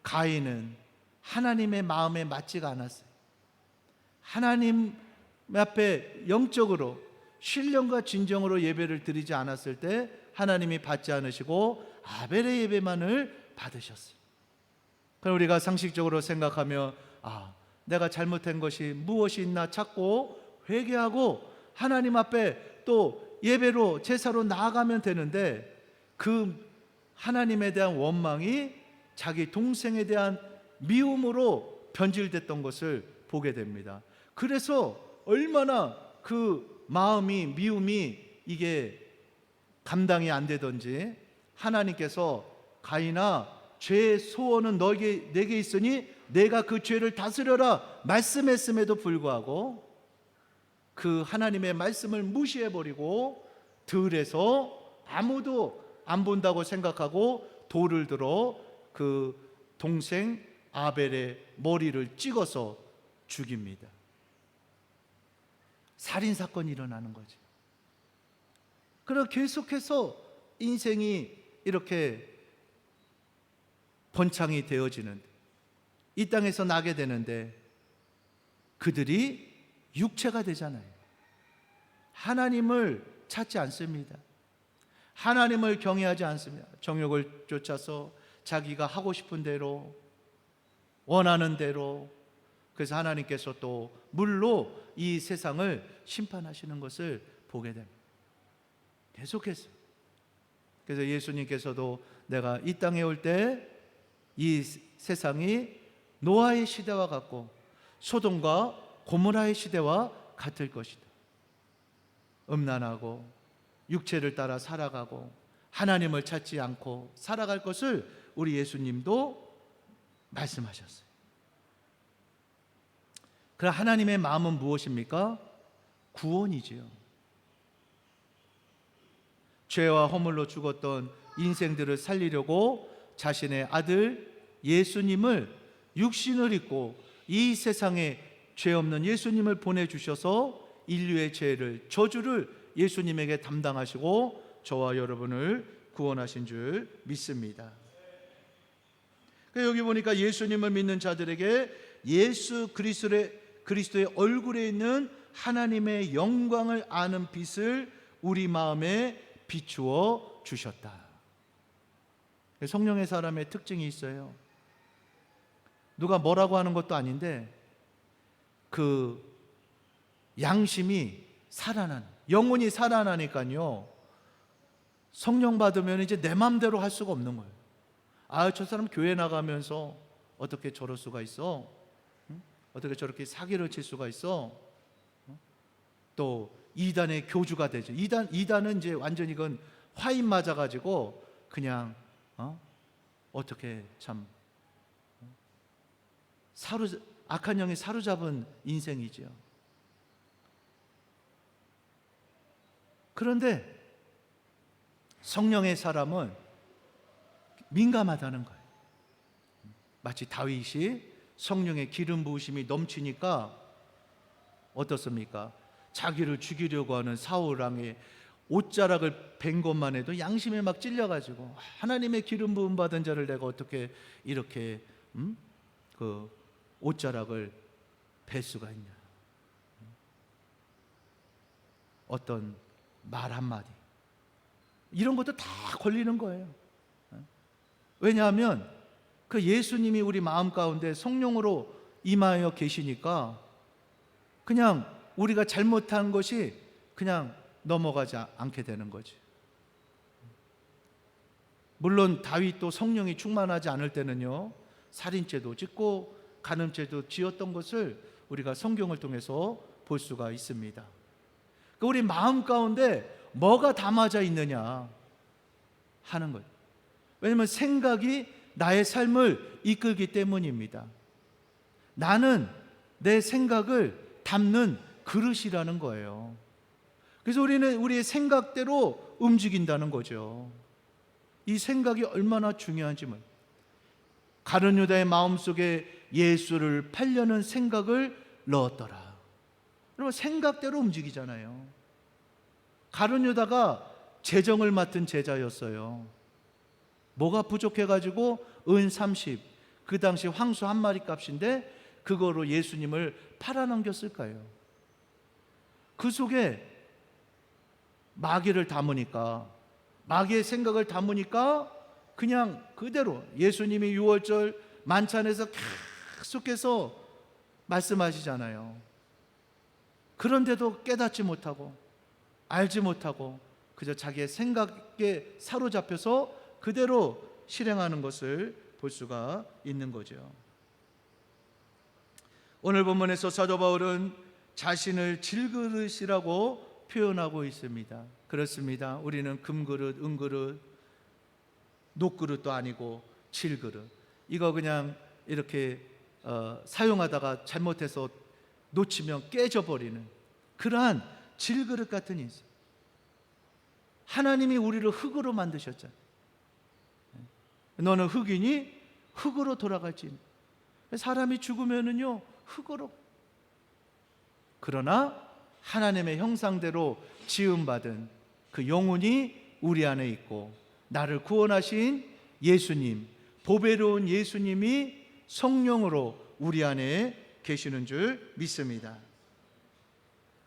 가인은 하나님의 마음에 맞지가 않았어요. 하나님 앞에 영적으로 신령과 진정으로 예배를 드리지 않았을 때 하나님이 받지 않으시고 아벨의 예배만을 받으셨어요. 그럼 우리가 상식적으로 생각하며 내가 잘못한 것이 무엇이 있나 찾고 회개하고 하나님 앞에 또 예배로 제사로 나아가면 되는데 그 하나님에 대한 원망이 자기 동생에 대한 미움으로 변질됐던 것을 보게 됩니다. 그래서 얼마나 그 마음이 미움이 이게 감당이 안 되던지 하나님께서 가인아 죄의 소원은 내게 있으니 내가 그 죄를 다스려라 말씀했음에도 불구하고 그 하나님의 말씀을 무시해버리고 들에서 아무도 안 본다고 생각하고 돌을 들어 그 동생 아벨의 머리를 찍어서 죽입니다. 살인사건이 일어나는 거지. 그리고 계속해서 인생이 이렇게 번창이 되어지는 이 땅에서 나게 되는데 그들이 육체가 되잖아요. 하나님을 찾지 않습니다. 하나님을 경외하지 않습니다. 정욕을 쫓아서 자기가 하고 싶은 대로 원하는 대로 그래서 하나님께서 또 물로 이 세상을 심판하시는 것을 보게 됩니다. 계속해서. 그래서 예수님께서도 내가 이 땅에 올 때 이 세상이 노아의 시대와 같고 소돔과 고모라의 시대와 같을 것이다. 음란하고 육체를 따라 살아가고 하나님을 찾지 않고 살아갈 것을 우리 예수님도 말씀하셨어요. 그럼 하나님의 마음은 무엇입니까? 구원이지요. 죄와 허물로 죽었던 인생들을 살리려고 자신의 아들 예수님을 육신을 입고 이 세상에 죄 없는 예수님을 보내주셔서 인류의 죄를 저주를 예수님에게 담당하시고 저와 여러분을 구원하신 줄 믿습니다. 여기 보니까 예수님을 믿는 자들에게 예수 그리스도의 얼굴에 있는 하나님의 영광을 아는 빛을 우리 마음에 비추어 주셨다. 성령의 사람의 특징이 있어요. 누가 뭐라고 하는 것도 아닌데 그 양심이 살아나는, 영혼이 살아나니까요 성령 받으면 이제 내 마음대로 할 수가 없는 거예요. 아, 저 사람 교회 나가면서 어떻게 저럴 수가 있어? 어떻게 저렇게 사기를 칠 수가 있어? 또 이단의 교주가 되죠. 이단은 이제 완전히 이건 화인 맞아가지고 그냥 어떻게 참 악한 영이 사로잡은 인생이지요. 그런데 성령의 사람은 민감하다는 거예요. 마치 다윗이 성령의 기름 부으심이 넘치니까 어떻습니까? 자기를 죽이려고 하는 사울 왕의 옷자락을 벤 것만 해도 양심에 막 찔려가지고 하나님의 기름 부음 받은 자를 내가 어떻게 이렇게 그 옷자락을 벨 수가 있냐. 어떤 말 한마디 이런 것도 다 걸리는 거예요. 왜냐하면 그 예수님이 우리 마음 가운데 성령으로 임하여 계시니까 그냥 우리가 잘못한 것이 그냥 넘어가지 않게 되는 거지. 물론 다윗도 성령이 충만하지 않을 때는요 살인죄도 짓고 간음죄도 지었던 것을 우리가 성경을 통해서 볼 수가 있습니다. 우리 마음 가운데 뭐가 담아져 있느냐 하는 거예요. 왜냐하면 생각이 나의 삶을 이끌기 때문입니다. 나는 내 생각을 담는 그릇이라는 거예요. 그래서 우리는 우리의 생각대로 움직인다는 거죠. 이 생각이 얼마나 중요한지 가룟 유다의 마음속에 예수를 팔려는 생각을 넣었더라. 그러면 생각대로 움직이잖아요. 가룟 유다가 재정을 맡은 제자였어요. 뭐가 부족해가지고 은 30, 그 당시 황소 한 마리 값인데 그거로 예수님을 팔아넘겼을까요? 그 속에 마귀를 담으니까, 마귀의 생각을 담으니까 그냥 그대로 예수님이 6월절 만찬에서 계속해서 말씀하시잖아요. 그런데도 깨닫지 못하고 알지 못하고 그저 자기의 생각에 사로잡혀서 그대로 실행하는 것을 볼 수가 있는 거죠. 오늘 본문에서 사도 바울은 자신을 질그릇이라고 표현하고 있습니다. 그렇습니다. 우리는 금그릇, 은그릇, 녹그릇도 아니고 질그릇. 이거 그냥 이렇게 사용하다가 잘못해서 놓치면 깨져버리는 그러한 질그릇 같은 인생. 하나님이 우리를 흙으로 만드셨잖아요. 너는 흙이니 흙으로 돌아갈지. 사람이 죽으면은요 흙으로. 그러나 하나님의 형상대로 지음받은 그 영혼이 우리 안에 있고 나를 구원하신 예수님, 보배로운 예수님이 성령으로 우리 안에 계시는 줄 믿습니다.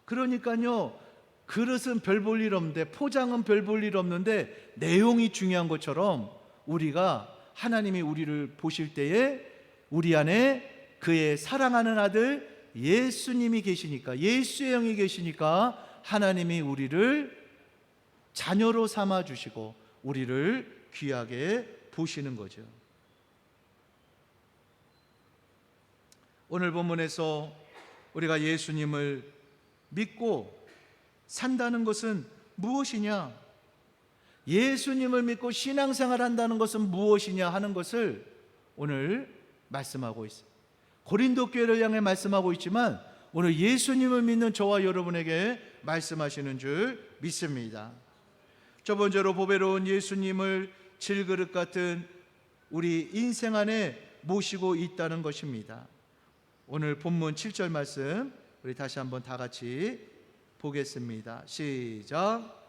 그러니까요 그릇은 별 볼 일 없는데, 포장은 별 볼 일 없는데 내용이 중요한 것처럼 우리가 하나님이 우리를 보실 때에 우리 안에 그의 사랑하는 아들 예수님이 계시니까, 예수의 영이 계시니까 하나님이 우리를 자녀로 삼아 주시고 우리를 귀하게 보시는 거죠. 오늘 본문에서 우리가 예수님을 믿고 산다는 것은 무엇이냐? 예수님을 믿고 신앙생활 한다는 것은 무엇이냐 하는 것을 오늘 말씀하고 있습니다. 고린도 교회를 향해 말씀하고 있지만 오늘 예수님을 믿는 저와 여러분에게 말씀하시는 줄 믿습니다. 첫 번째로 보배로운 예수님을 질그릇 같은 우리 인생 안에 모시고 있다는 것입니다. 오늘 본문 7절 말씀 우리 다시 한번 다 같이 보겠습니다. 시작.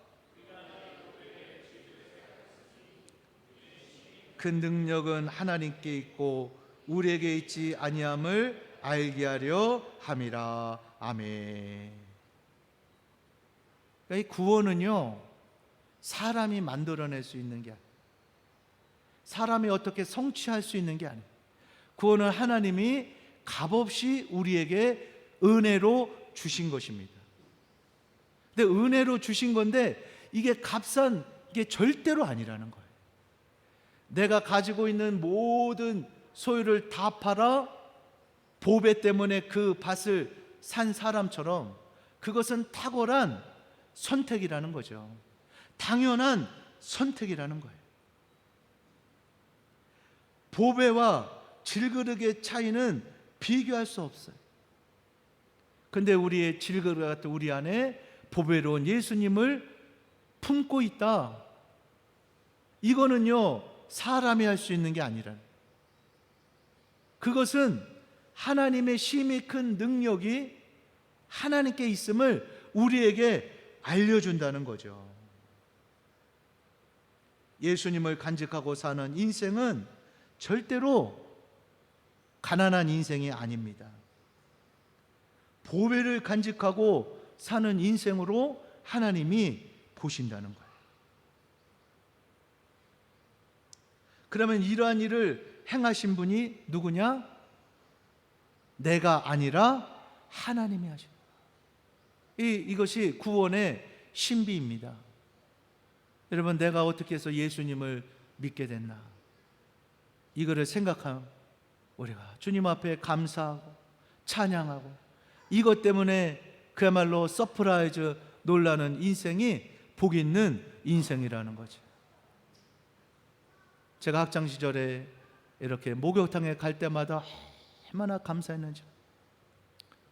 그 능력은 하나님께 있고 우리에게 있지 아니함을 알게 하려 함이라. 아멘. 그러니까 이 구원은요 사람이 만들어낼 수 있는 게 아니에요. 사람이 어떻게 성취할 수 있는 게 아니에요. 구원은 하나님이 값없이 우리에게 은혜로 주신 것입니다. 근데 은혜로 주신 건데 이게 값싼 게 절대로 아니라는 거예요. 내가 가지고 있는 모든 소유를 다 팔아 보배 때문에 그 밭을 산 사람처럼 그것은 탁월한 선택이라는 거죠. 당연한 선택이라는 거예요. 보배와 질그릇의 차이는 비교할 수 없어요. 근데 우리의 질그릇 같은 우리 안에 보배로운 예수님을 품고 있다. 이거는요 사람이 할 수 있는 게 아니라 그것은 하나님의 심히 큰 능력이 하나님께 있음을 우리에게 알려준다는 거죠. 예수님을 간직하고 사는 인생은 절대로 가난한 인생이 아닙니다. 보배를 간직하고 사는 인생으로 하나님이 보신다는 거예요. 그러면 이러한 일을 행하신 분이 누구냐? 내가 아니라 하나님이 하신 이것이 구원의 신비입니다. 여러분, 내가 어떻게 해서 예수님을 믿게 됐나? 이거를 생각하면 우리가 주님 앞에 감사하고 찬양하고 이것 때문에 그야말로 서프라이즈 놀라는 인생이 복 있는 인생이라는 거죠. 제가 학창 시절에 이렇게 목욕탕에 갈 때마다 얼마나 감사했는지.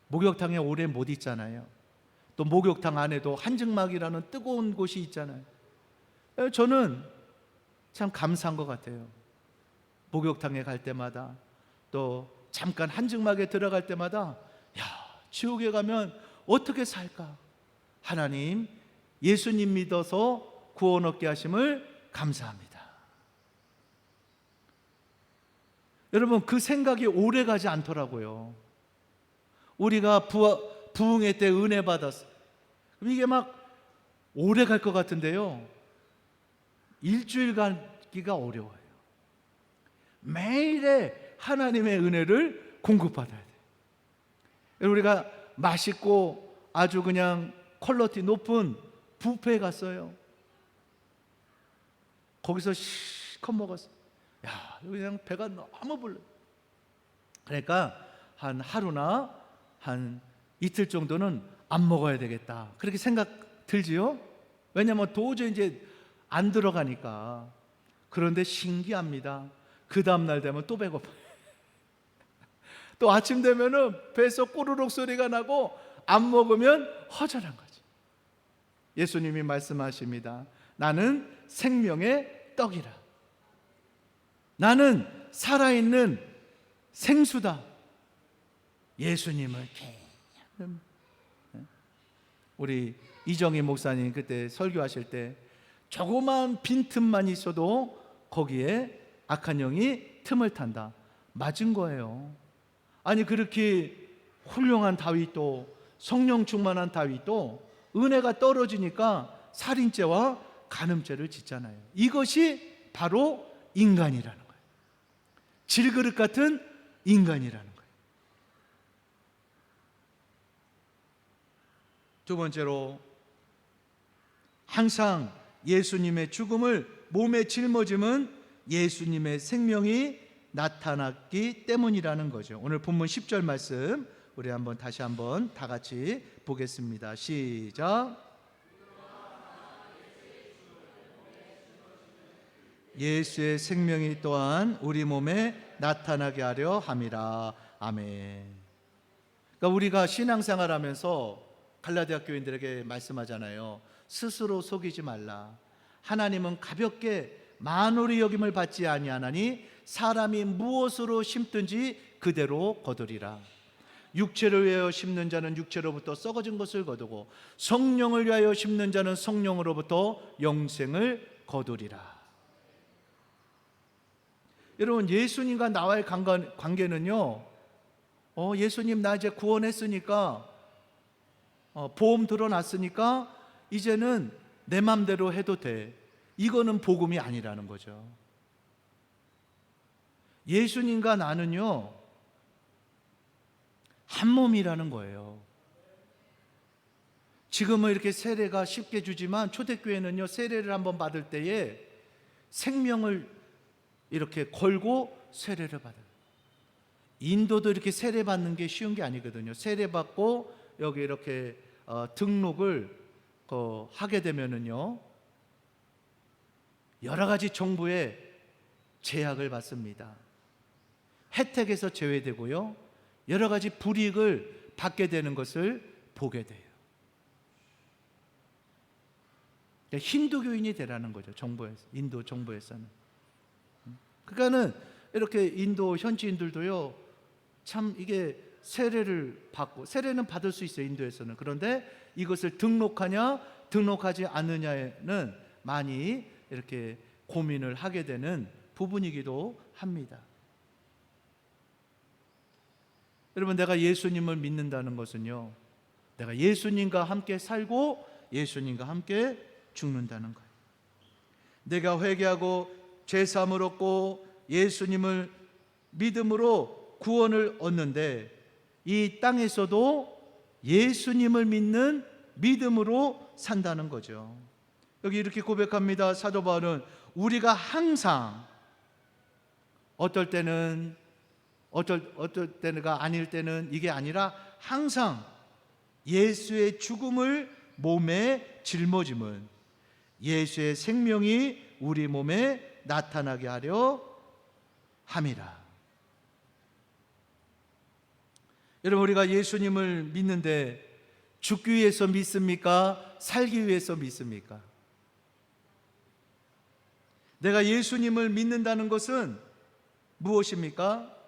목욕탕에 오래 못 있잖아요. 또 목욕탕 안에도 한증막이라는 뜨거운 곳이 있잖아요. 저는 참 감사한 것 같아요. 목욕탕에 갈 때마다 또 잠깐 한증막에 들어갈 때마다 야, 지옥에 가면 어떻게 살까? 하나님, 예수님 믿어서 구원 얻게 하심을 감사합니다. 여러분, 그 생각이 오래 가지 않더라고요. 우리가 부흥회 때 은혜 받았어. 그럼 이게 막 오래 갈 것 같은데요. 일주일 가기가 어려워요. 매일의 하나님의 은혜를 공급받아야 돼요. 우리가 맛있고 아주 그냥 퀄리티 높은 뷔페에 갔어요. 거기서 실컷 먹었어요. 야, 그냥 배가 너무 불러. 그러니까 한 하루나 한 이틀 정도는 안 먹어야 되겠다, 그렇게 생각 들지요? 왜냐하면 도저히 이제 안 들어가니까. 그런데 신기합니다. 그 다음날 되면 또 배고파요. 또 아침 되면은 배에서 꼬르륵 소리가 나고 안 먹으면 허전한 거지. 예수님이 말씀하십니다. 나는 생명의 떡이라. 나는 살아있는 생수다. 예수님을 계속. 우리 이정희 목사님 그때 설교하실 때 조그만 빈틈만 있어도 거기에 악한 영이 틈을 탄다. 맞은 거예요. 아니, 그렇게 훌륭한 다윗도, 성령 충만한 다윗도 은혜가 떨어지니까 살인죄와 간음죄를 짓잖아요. 이것이 바로 인간이라는 거예요. 질그릇 같은 인간이라는 거예요. 두 번째로, 항상 예수님의 죽음을 몸에 짊어짐은 예수님의 생명이 나타났기 때문이라는 거죠. 오늘 본문 10절 말씀 우리 한번 다시 한번 다 같이 보겠습니다. 시작. 예수의 생명이 또한 우리 몸에 나타나게 하려 함이라. 아멘. 그러니까 우리가 신앙생활하면서 갈라디아 교인들에게 말씀하잖아요. 스스로 속이지 말라. 하나님은 가볍게 만홀히 여김을 받지 아니하나니 사람이 무엇으로 심든지 그대로 거두리라. 육체를 위하여 심는 자는 육체로부터 썩어진 것을 거두고 성령을 위하여 심는 자는 성령으로부터 영생을 거두리라. 여러분, 예수님과 나와의 관계는요, 예수님 나 이제 구원했으니까, 보험 들어놨으니까 이제는 내 맘대로 해도 돼, 이거는 복음이 아니라는 거죠. 예수님과 나는요 한 몸이라는 거예요. 지금은 이렇게 세례가 쉽게 주지만 초대교회는요, 세례를 한번 받을 때에 생명을 이렇게 걸고 세례를 받아요. 인도도 이렇게 세례 받는 게 쉬운 게 아니거든요. 세례 받고 여기 이렇게 등록을 하게 되면은요, 여러 가지 정부의 제약을 받습니다. 혜택에서 제외되고요, 여러 가지 불이익을 받게 되는 것을 보게 돼요. 힌두교인이 되라는 거죠. 정부에서, 인도 정부에서는. 그러니까는 이렇게 인도 현지인들도요, 참 이게 세례를 받고, 세례는 받을 수 있어요, 인도에서는. 그런데 이것을 등록하냐 등록하지 않느냐에는 많이 이렇게 고민을 하게 되는 부분이기도 합니다. 여러분, 내가 예수님을 믿는다는 것은요, 내가 예수님과 함께 살고 예수님과 함께 죽는다는 거예요. 내가 회개하고 죄사함을 얻고 예수님을 믿음으로 구원을 얻는데, 이 땅에서도 예수님을 믿는 믿음으로 산다는 거죠. 여기 이렇게 고백합니다. 사도 바울은 우리가 항상, 어떨 때가 아닐 때는 이게 아니라 항상 예수의 죽음을 몸에 짊어짐은 예수의 생명이 우리 몸에 나타나게 하려 함이라. 여러분, 우리가 예수님을 믿는데 죽기 위해서 믿습니까? 살기 위해서 믿습니까? 내가 예수님을 믿는다는 것은 무엇입니까?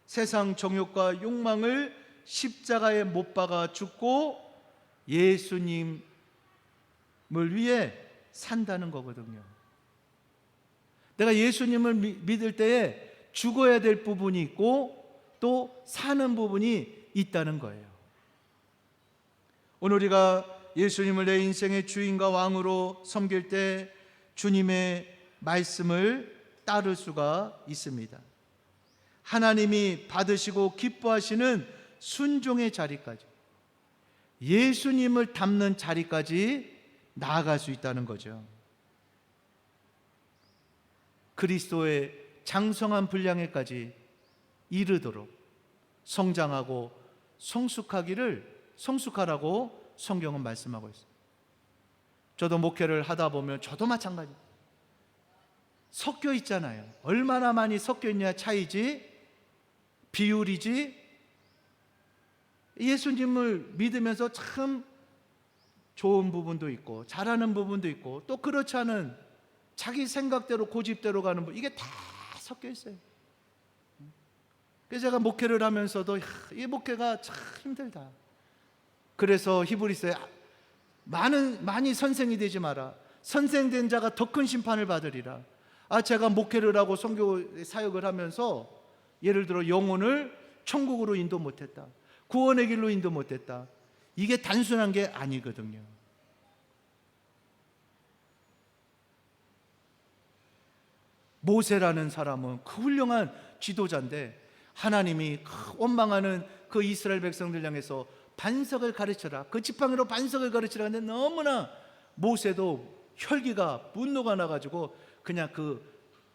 세상 정욕과 욕망을 십자가에 못 박아 죽고 예수님을 위해 산다는 거거든요. 내가 예수님을 믿을 때에 죽어야 될 부분이 있고 또 사는 부분이 있다는 거예요. 오늘 우리가 예수님을 내 인생의 주인과 왕으로 섬길 때 주님의 말씀을 따를 수가 있습니다. 하나님이 받으시고 기뻐하시는 순종의 자리까지, 예수님을 닮는 자리까지 나아갈 수 있다는 거죠. 그리스도의 장성한 분량에까지 이르도록 성장하고 성숙하라고 성경은 말씀하고 있어요. 저도 목회를 하다 보면 저도 마찬가지. 섞여 있잖아요. 얼마나 많이 섞여 있냐 차이지, 비율이지. 예수님을 믿으면서 참 좋은 부분도 있고 잘하는 부분도 있고 또 그렇지 않은 자기 생각대로 고집대로 가는 부분, 이게 다 섞여 있어요. 그래서 제가 목회를 하면서도 이 목회가 참 힘들다. 그래서 히브리서에 많이 선생이 되지 마라. 선생된 자가 더 큰 심판을 받으리라. 제가 목회를 하고 선교 사역을 하면서 예를 들어 영혼을 천국으로 인도 못했다, 구원의 길로 인도 못했다, 이게 단순한 게 아니거든요. 모세라는 사람은 그 훌륭한 지도자인데 하나님이 원망하는 그 이스라엘 백성들 향해서 반석을 가르쳐라, 그 지팡이로 반석을 가르치라 하는데 너무나 모세도 혈기가 분노가 나가지고 그냥 그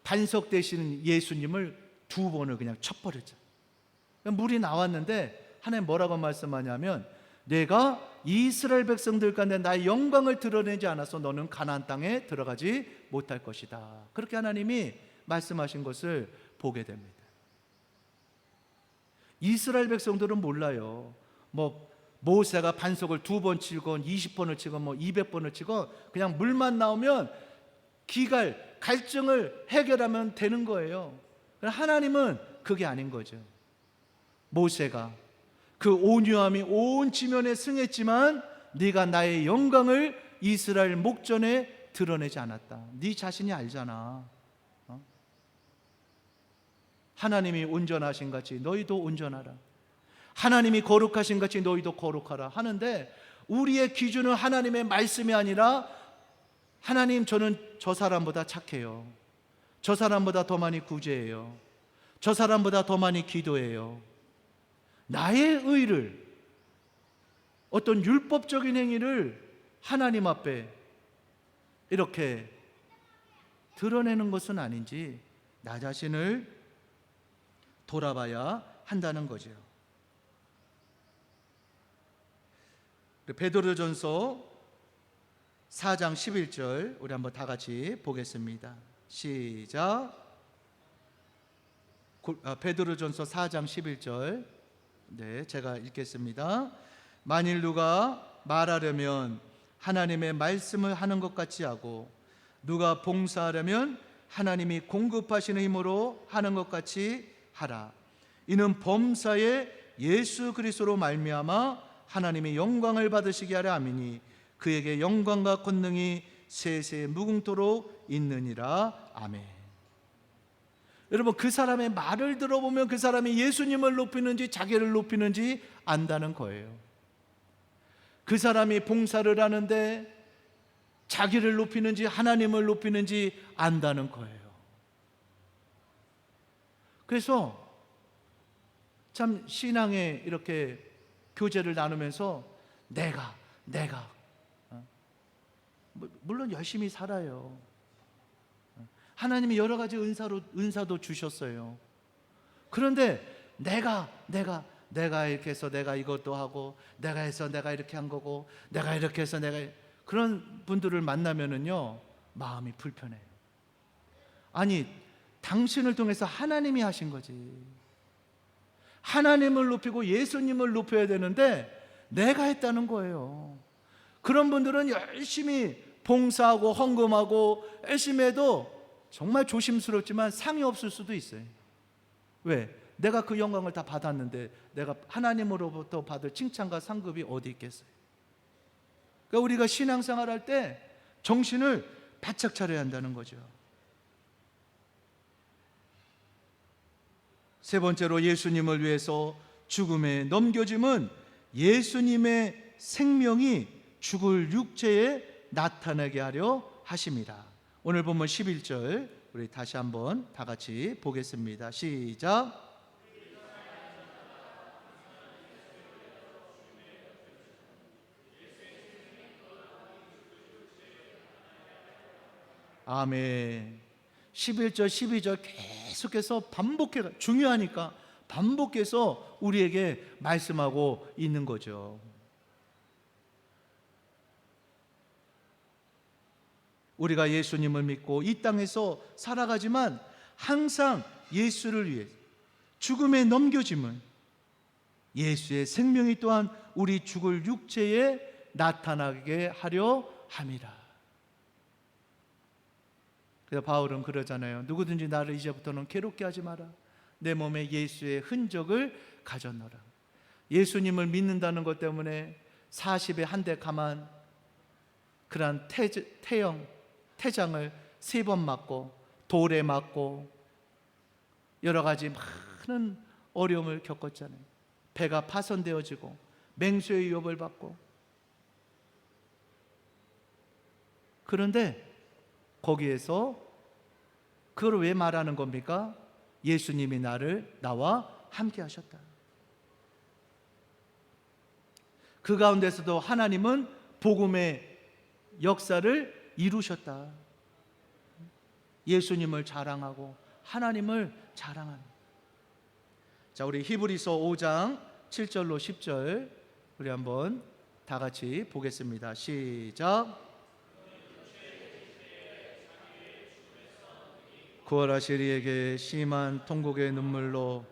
반석 되시는 예수님을 2번을 그냥 쳐버렸죠. 물이 나왔는데 하나님 뭐라고 말씀하냐면, 내가 이스라엘 백성들 가운데 나의 영광을 드러내지 않아서 너는 가나안 땅에 들어가지 못할 것이다. 그렇게 하나님이 말씀하신 것을 보게 됩니다. 이스라엘 백성들은 몰라요. 모세가 반석을 2번 치건 20번을 치건 200번을 치건 그냥 물만 나오면 갈증을 해결하면 되는 거예요. 하나님은 그게 아닌 거죠. 모세가 그 온유함이 온 지면에 승했지만 네가 나의 영광을 이스라엘 목전에 드러내지 않았다. 네 자신이 알잖아. 하나님이 온전하신 같이 너희도 온전하라, 하나님이 거룩하신 같이 너희도 거룩하라 하는데, 우리의 기준은 하나님의 말씀이 아니라 하나님, 저는 저 사람보다 착해요, 저 사람보다 더 많이 구제해요, 저 사람보다 더 많이 기도해요. 나의 의를, 어떤 율법적인 행위를 하나님 앞에 이렇게 드러내는 것은 아닌지 나 자신을 돌아봐야 한다는 거죠. 베드로전서 4장 11절 우리 한번 다 같이 보겠습니다. 시작. 베드로전서 4장 11절, 네, 제가 읽겠습니다. 만일 누가 말하려면 하나님의 말씀을 하는 것 같이 하고, 누가 봉사하려면 하나님이 공급하시는 힘으로 하는 것 같이 하라. 이는 범사에 예수 그리스도로 말미암아 하나님의 영광을 받으시게 하려 함이니 그에게 영광과 권능이 세세 무궁토록 있느니라. 아멘. 여러분, 그 사람의 말을 들어보면 그 사람이 예수님을 높이는지 자기를 높이는지 안다는 거예요. 그 사람이 봉사를 하는데 자기를 높이는지 하나님을 높이는지 안다는 거예요. 그래서 참 신앙에 이렇게 교제를 나누면서 내가 물론 열심히 살아요. 하나님이 여러 가지 은사도 주셨어요. 그런데 내가 이렇게 해서 내가 이것도 하고, 내가 해서 내가 이렇게 한 거고, 내가 이렇게 해서 그런 분들을 만나면은요 마음이 불편해요. 아니, 당신을 통해서 하나님이 하신 거지. 하나님을 높이고 예수님을 높여야 되는데 내가 했다는 거예요. 그런 분들은 열심히 봉사하고 헌금하고 열심히 해도 정말 조심스럽지만 상이 없을 수도 있어요. 왜? 내가 그 영광을 다 받았는데 내가 하나님으로부터 받을 칭찬과 상급이 어디 있겠어요? 그러니까 우리가 신앙생활 할 때 정신을 바짝 차려야 한다는 거죠. 세 번째로, 예수님을 위해서 죽음에 넘겨짐은 예수님의 생명이 죽을 육체에 나타나게 하려 하심이라. 오늘 본문 11절 우리 다시 한번 다 같이 보겠습니다. 시작. 아멘. 11절 12절 계속해서 반복해, 중요하니까 반복해서 우리에게 말씀하고 있는 거죠. 우리가 예수님을 믿고 이 땅에서 살아가지만 항상 예수를 위해 죽음에 넘겨짐은 예수의 생명이 또한 우리 죽을 육체에 나타나게 하려 함이라. 그래서 바울은 그러잖아요. 누구든지 나를 이제부터는 괴롭게 하지 마라. 내 몸에 예수의 흔적을 가졌노라. 예수님을 믿는다는 것 때문에 40에 한 대 감한 그러한 태장을 3번 맞고 돌에 맞고 여러 가지 많은 어려움을 겪었잖아요. 배가 파손되어지고 맹수의 위협을 받고. 그런데 거기에서 그걸 왜 말하는 겁니까? 예수님이 나와 함께 하셨다. 그 가운데서도 하나님은 복음의 역사를 이루셨다. 예수님을 자랑하고 하나님을 자랑하는. 자, 우리 히브리서 5장 7절로 10절 우리 한번 다 같이 보겠습니다. 시작. 구원하실 이에게 심한 통곡의 눈물로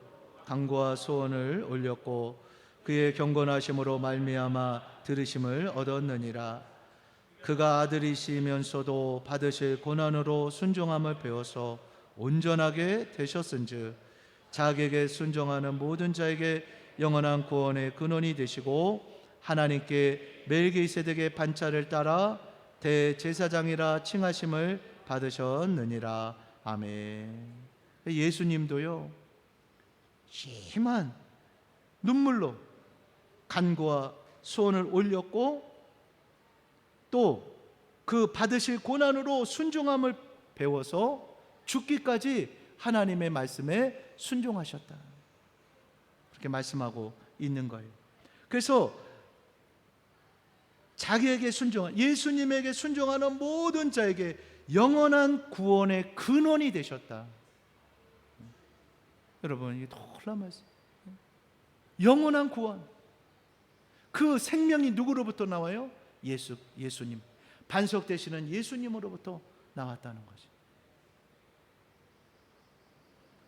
간구와 소원을 올렸고 그의 경건하심으로 말미암아 들으심을 얻었느니라. 그가 아들이시면서도 받으실 고난으로 순종함을 배워서 온전하게 되셨은즉 자기에게 순종하는 모든 자에게 영원한 구원의 근원이 되시고 하나님께 멜기세덱의 반차를 따라 대제사장이라 칭하심을 받으셨느니라. 아멘. 예수님도요 심한 눈물로 간구와 소원을 올렸고 또 그 받으실 고난으로 순종함을 배워서 죽기까지 하나님의 말씀에 순종하셨다. 그렇게 말씀하고 있는 거예요. 그래서 자기에게 순종한, 예수님에게 순종하는 모든 자에게 영원한 구원의 근원이 되셨다. 여러분, 이게 놀라운 말씀. 영원한 구원. 그 생명이 누구로부터 나와요? 예수님. 반석 되시는 예수님으로부터 나왔다는 거지.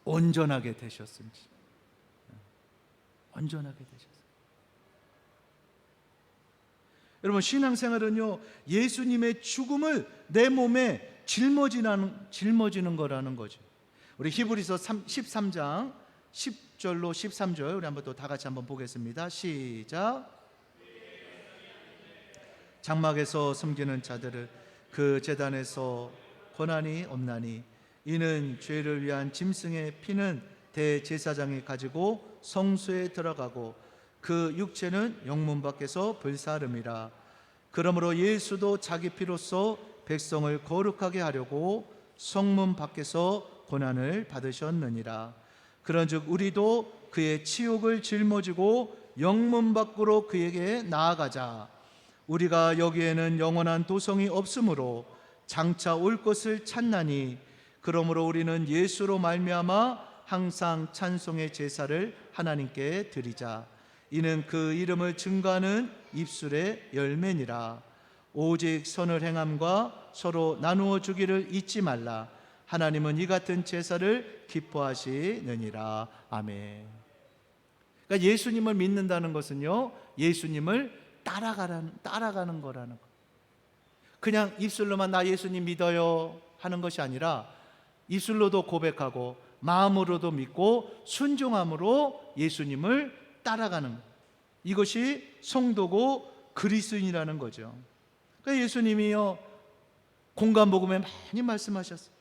온전하게 되셨은지. 온전하게 되셨어요. 여러분, 신앙생활은요 예수님의 죽음을 내 몸에 짊어지는 거라는 거죠. 우리 히브리서 13장 10절로 13절 우리 한번 또 다 같이 한번 보겠습니다. 시작. 장막에서 숨기는 자들을 그 제단에서 권한이 없나니 이는 죄를 위한 짐승의 피는 대제사장이 가지고 성소에 들어가고 그 육체는 영문 밖에서 불사름이라. 그러므로 예수도 자기 피로써 백성을 거룩하게 하려고 성문 밖에서 고난을 받으셨느니라. 그런즉 우리도 그의 치욕을 짊어지고 영문 밖으로 그에게 나아가자. 우리가 여기에는 영원한 도성이 없으므로 장차 올 것을 찾나니 그러므로 우리는 예수로 말미암아 항상 찬송의 제사를 하나님께 드리자. 이는 그 이름을 증거하는 입술의 열매니라. 오직 선을 행함과 서로 나누어 주기를 잊지 말라. 하나님은 이 같은 제사를 기뻐하시느니라. 아멘. 그러니까 예수님을 믿는다는 것은요 예수님을 따라가는 거라는 거. 그냥 입술로만 나 예수님 믿어요 하는 것이 아니라 입술로도 고백하고 마음으로도 믿고 순종함으로 예수님을 따라가는 것. 이것이 성도고 그리스도인이라는 거죠. 그러니까 예수님이요 공간복음에 많이 말씀하셨어요.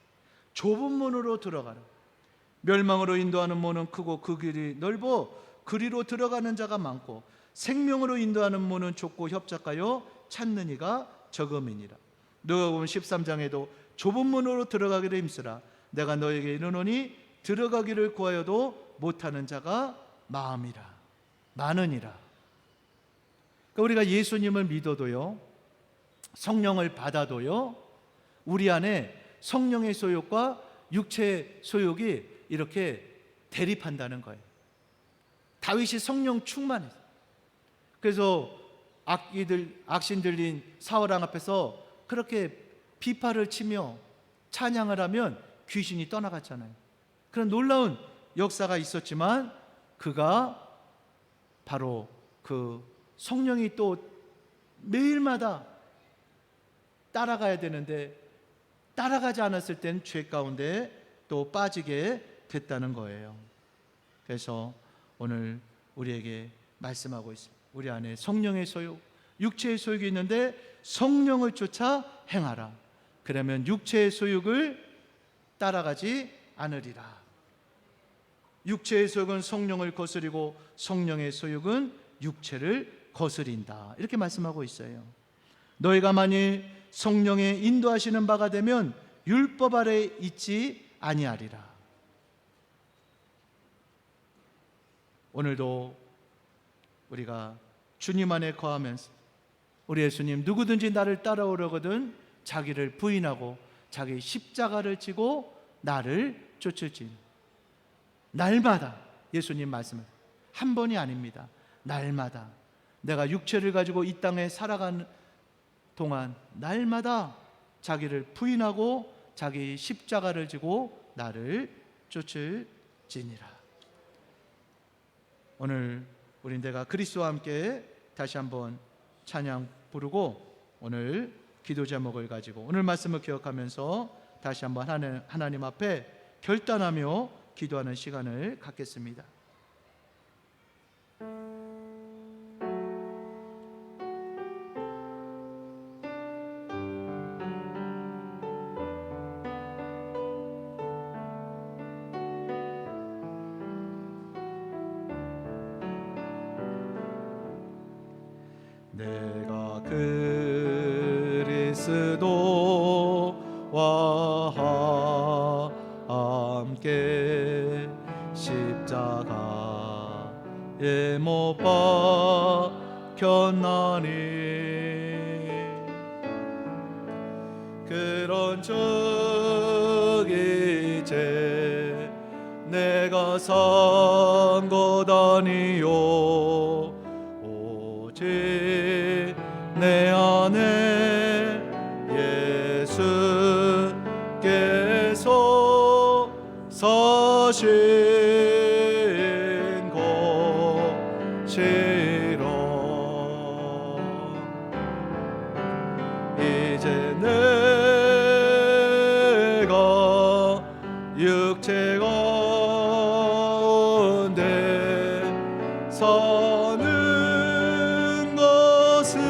좁은 문으로 들어가라. 멸망으로 인도하는 문은 크고 그 길이 넓어 그리로 들어가는 자가 많고 생명으로 인도하는 문은 좁고 협착하여 찾는 이가 적음이니라. 누가복음 13장에도 좁은 문으로 들어가기를 힘쓰라. 내가 너에게 이르노니 들어가기를 구하여도 못하는 자가 많으니라. 그러니까 우리가 예수님을 믿어도요 성령을 받아도요 우리 안에 성령의 소욕과 육체의 소욕이 이렇게 대립한다는 거예요. 다윗이 성령 충만했어요. 그래서 악신 들린 사울왕 앞에서 그렇게 비파를 치며 찬양을 하면 귀신이 떠나갔잖아요. 그런 놀라운 역사가 있었지만 그가 바로 그 성령이 또 매일마다 따라가야 되는데 따라가지 않았을 땐 죄 가운데 또 빠지게 됐다는 거예요. 그래서 오늘 우리에게 말씀하고 있습니다. 우리 안에 성령의 소욕, 육체의 소욕이 있는데 성령을 쫓아 행하라. 그러면 육체의 소욕을 따라가지 않으리라. 육체의 소욕은 성령을 거스리고 성령의 소욕은 육체를 거스린다. 이렇게 말씀하고 있어요. 너희가 만일 성령의 인도하시는 바가 되면 율법 아래 있지 아니하리라. 오늘도 우리가 주님 안에 거하면서 우리 예수님 누구든지 나를 따라오려거든 자기를 부인하고 자기 십자가를 지고 나를 쫓을지니. 날마다 예수님 말씀은 한 번이 아닙니다. 날마다 내가 육체를 가지고 이 땅에 살아가는 동안 날마다 자기를 부인하고 자기 십자가를 지고 나를 쫓을지니라. 오늘 우리 내가 그리스도와 함께 다시 한번 찬양 부르고 오늘 기도 제목을 가지고 오늘 말씀을 기억하면서 다시 한번 하나님 앞에 결단하며 기도하는 시간을 갖겠습니다. 내가 그리스도와 함께 십자가에 못 박혔나니 그런 적이 이제 내가 산 것 아니요 오직 내 안에 예수께서 사신 것이라. 이제 내가 육체 가운데 사는 것은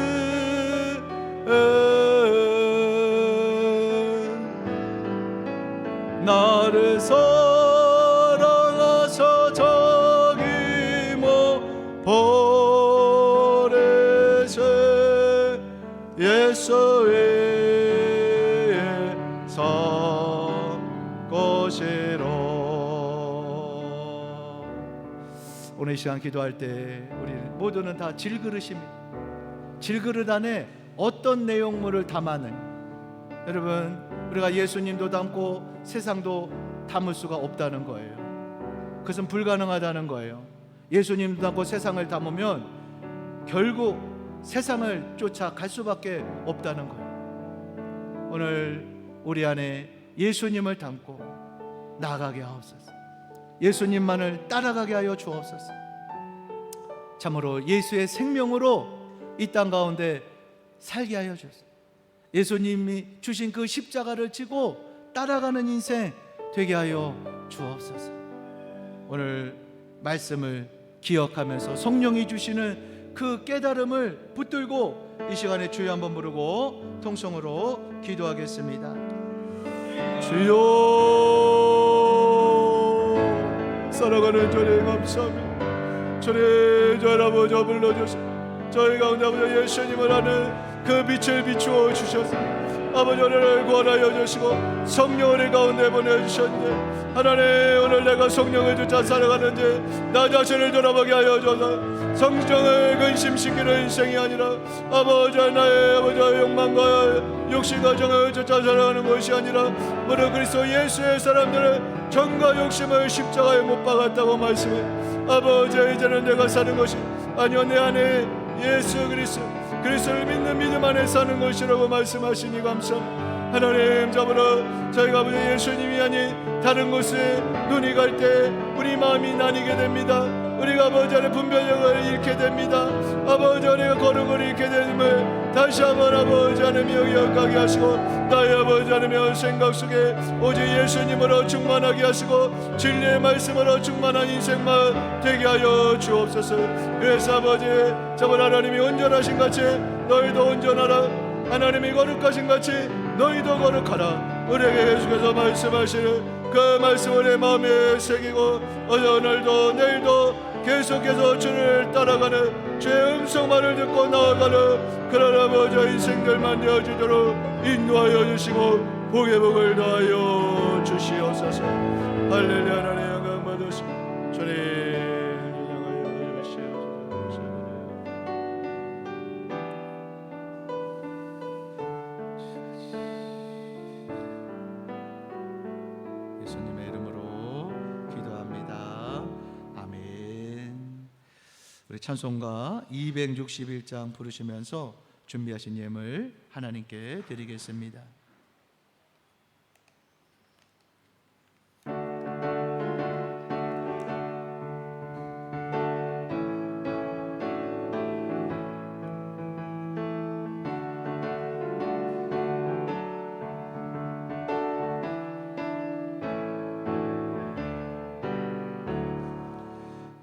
나를 사랑하사 자기 못 버리신 예수의 산 것이라. 오늘 이 시간 기도할 때 우리 모두는 다 질그릇입니다. 질그릇 안에 어떤 내용물을 담아는 여러분 우리가 예수님도 담고 세상도 담을 수가 없다는 거예요. 그것은 불가능하다는 거예요. 예수님도 담고 세상을 담으면 결국 세상을 쫓아갈 수밖에 없다는 거예요. 오늘 우리 안에 예수님을 담고 나아가게 하옵소서. 예수님만을 따라가게 하여 주옵소서. 참으로 예수의 생명으로 이 땅 가운데 살게 하여 주옵소서. 예수님이 주신 그 십자가를 지고 따라가는 인생 되게 하여 주옵소서. 오늘 말씀을 기억하면서 성령이 주시는 그 깨달음을 붙들고 이 시간에 주여 한번 부르고 통성으로 기도하겠습니다. 주여 살아가는 저를 감사합니다. 저를 아버지 불러주시고 저희 가운데 아버지 예수님을 아는 그 빛을 비추어 주셔서 아버지 오늘을 구원하여 주시고 성령을 가운데 보내주셨는데 하나님 오늘 내가 성령을 쫓아 살아가는지 나 자신을 돌아보게 하여 주소서. 성정을 근심시키는 인생이 아니라 아버지 나의 아버지의 욕망과 욕심과 정을 쫓아 살아가는 것이 아니라 무릇 그리스도 예수의 사람들의 정과 욕심을 십자가에 못 박았다고 말씀해 아버지 이제는 내가 사는 것이 아니요 내 안에 예수 그리스도를 믿는 믿음 안에 사는 것이라고 말씀하시니 감사합니다. 하나님 잡으러 저희가 아버지 예수님이 아닌 다른 곳에 눈이 갈 때 우리 마음이 나뉘게 됩니다. 우리가 아버지 안에 분별력을 잃게 됩니다. 아버지 안에 거룩을 잃게 됨을 다시 한번 아버지 하나님 기억하게 하시고 나의 아버지 하나님 생각 속에 오직 예수님으로 충만하게 하시고 진리의 말씀으로 충만한 인생만 되게 하여 주옵소서. 그래서 아버지 저번 하나님이 온전하신 같이 너희도 온전하라, 하나님이 거룩하신 같이 너희도 거룩하라. 우리에게 계속해서 말씀하시는 그 말씀을 내 마음에 새기고 오늘도 내일도 계속해서 주를 따라가는 주의 음성만을 듣고 나아가는 그런 아버지 인생들만 되어지도록 인도하여 주시고 복의 복을 더하여 주시옵소서. 할렐루야. 하나님 영광 받으시고 주님 향하여 주시옵소서. 예수님의 이름으로 기도합니다. 아멘. 우리 찬송가 261장 부르시면서 준비하신 예물 하나님께 드리겠습니다.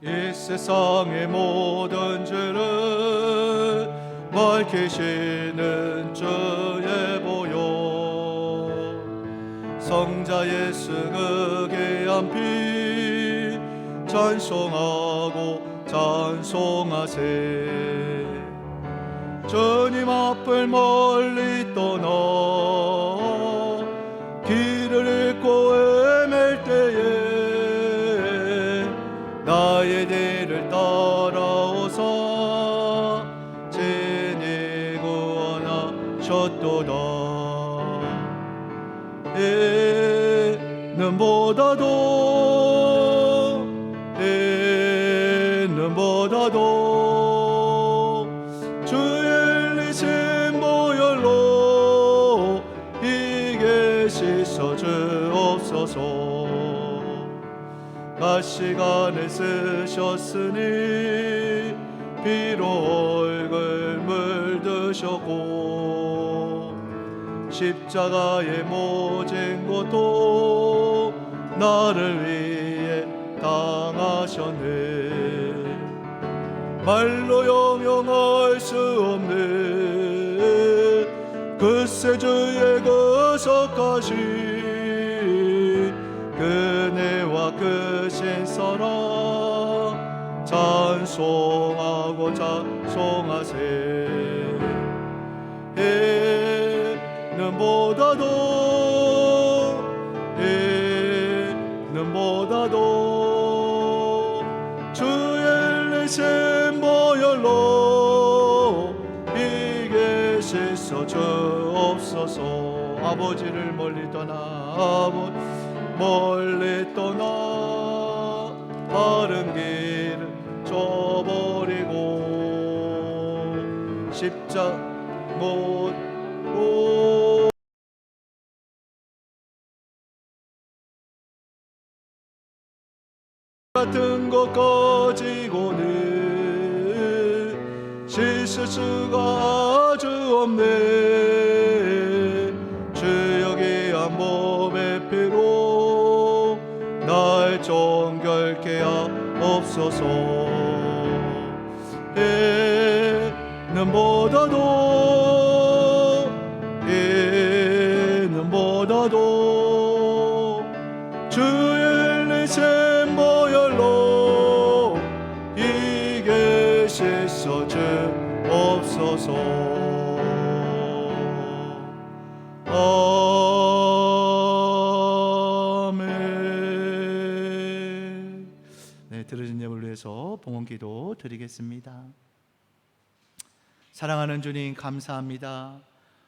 이 세상의 모든 죄를 밝히시는 주의 보혈 성자의 승흑의 피 찬송하고 찬송하세. 주님 앞을 멀리 떠나 길을 잃고 헤맬 때에 나의 뒤를 따라오사 진이 구원하셨도다. 이는보다도 주의 흘리신 보혈로 이게 씻어 주옵소서. 가시간에 쓰셨으니 피로 얼굴 물드셨고 십자가의 모진 고통 나를 위해 당하셨네. 말로 형용할 수 없는 그새 주의 거석하신 그네와 그 신사랑 찬송하고 찬송하세. 이는보다도 주의 흘리신 보혈로 이게 씻어 주옵소서. 아버지를 멀리 떠나 바른 길을 저버리고 십자못 같은 것 가지고는 씻을 수가 아주 없네. 주여 귀한 몸의 피로 날 정결케 하옵소서. 이는보다도 주의 흘리신 보혈로 이게 씻어 주옵소서. 아멘. 네, 들으신 예물을 위해서 봉헌기도 드리겠습니다. 사랑하는 주님, 감사합니다.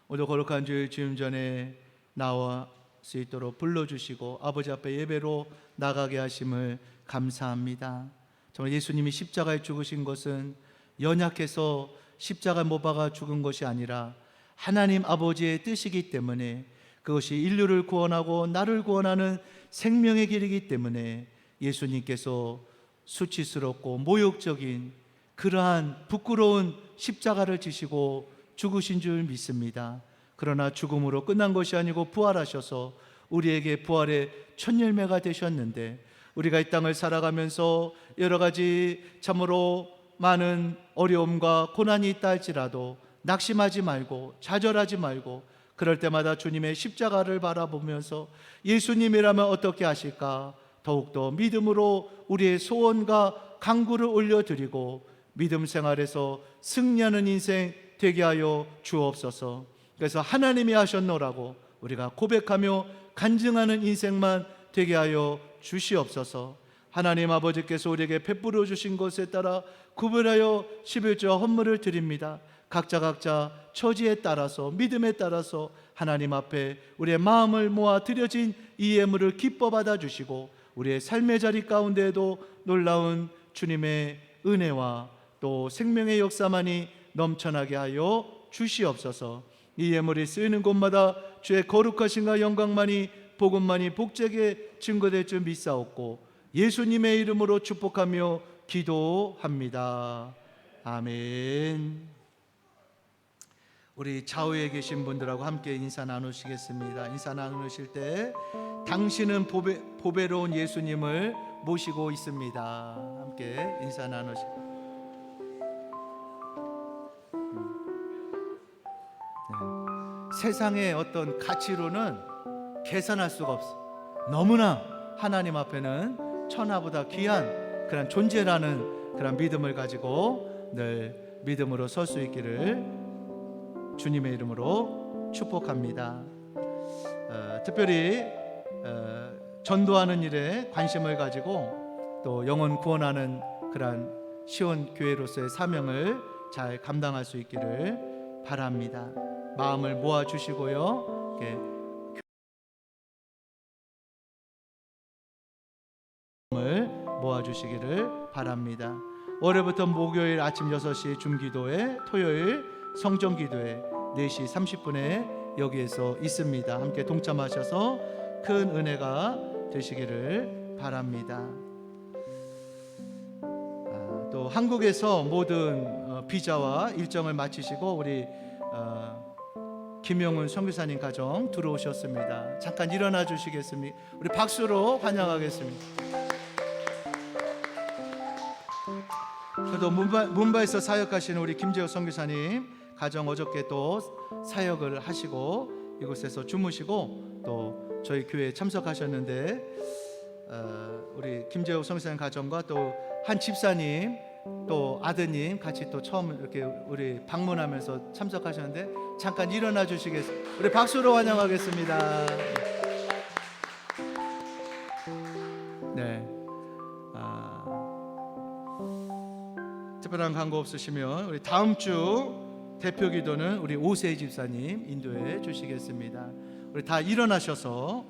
오늘 거룩한 주일 주임 전에 나와 수 있도록 불러주시고 아버지 앞에 예배로 나가게 하심을 감사합니다. 정말 예수님이 십자가에 죽으신 것은 연약해서 십자가에 못 박아 죽은 것이 아니라 하나님 아버지의 뜻이기 때문에, 그것이 인류를 구원하고 나를 구원하는 생명의 길이기 때문에 예수님께서 수치스럽고 모욕적인 그러한 부끄러운 십자가를 지시고 죽으신 줄 믿습니다. 그러나 죽음으로 끝난 것이 아니고 부활하셔서 우리에게 부활의 첫 열매가 되셨는데, 우리가 이 땅을 살아가면서 여러 가지 참으로 많은 어려움과 고난이 있다 할지라도 낙심하지 말고 좌절하지 말고, 그럴 때마다 주님의 십자가를 바라보면서 예수님이라면 어떻게 하실까 더욱더 믿음으로 우리의 소원과 간구를 올려드리고 믿음 생활에서 승리하는 인생 되게 하여 주옵소서. 그래서 하나님이 하셨노라고 우리가 고백하며 간증하는 인생만 되게 하여 주시옵소서. 하나님 아버지께서 우리에게 베풀어 주신 것에 따라 구별하여 11조와 헌물을 드립니다. 각자 처지에 따라서 믿음에 따라서 하나님 앞에 우리의 마음을 모아 드려진 이 예물을 기뻐 받아주시고 우리의 삶의 자리 가운데에도 놀라운 주님의 은혜와 또 생명의 역사만이 넘쳐나게 하여 주시옵소서. 이 예물이 쓰이는 곳마다 주의 거룩하신가 영광만이 복음만이 복되게 증거될 줄 믿사옵고 예수님의 이름으로 축복하며 기도합니다. 아멘. 우리 좌우에 계신 분들하고 함께 인사 나누시겠습니다. 인사 나누실 때 당신은 보배로운 예수님을 모시고 있습니다. 함께 인사 나누시고. 세상의 어떤 가치로는 계산할 수가 없어. 너무나 하나님 앞에는 천하보다 귀한 그런 존재라는 그런 믿음을 가지고 늘 믿음으로 설 수 있기를 주님의 이름으로 축복합니다. 특별히 전도하는 일에 관심을 가지고 또 영혼 구원하는 그런 시온 교회로서의 사명을 잘 감당할 수 있기를 바랍니다. 마음을 모아 주시고요. 마음을 모아 주시기를 바랍니다. 월요일부터 목요일 아침 6시 중기도회, 토요일 성전기도회 4시 30분에 여기에서 있습니다. 함께 동참하셔서 큰 은혜가 되시기를 바랍니다. 또 한국에서 모든 비자와 일정을 마치시고 우리 김영훈 선교사님 가정 들어오셨습니다. 잠깐 일어나 주시겠습니까? 우리 박수로 환영하겠습니다. 또 문바에서 사역하시는 우리 김재호 선교사님 가정 어저께 또 사역을 하시고 이곳에서 주무시고 또 저희 교회에 참석하셨는데 우리 김재호 선교사님 가정과 또 한 집사님 또 아드님 같이 또 처음 이렇게 우리 방문하면서 참석하셨는데 잠깐 일어나 주시겠습니다. 우리 박수로 환영하겠습니다. 네. 특별한 광고 없으시면 우리 다음 주 대표 기도는 우리 오세희 집사님 인도해 주시겠습니다. 우리 다 일어나셔서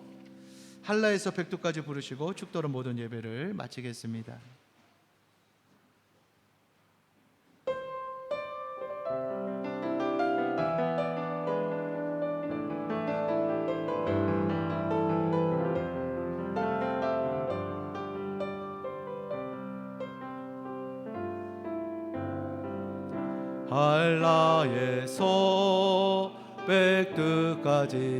한라에서 백두까지 부르시고 축도로 모든 예배를 마치겠습니다. 한라에서 백두까지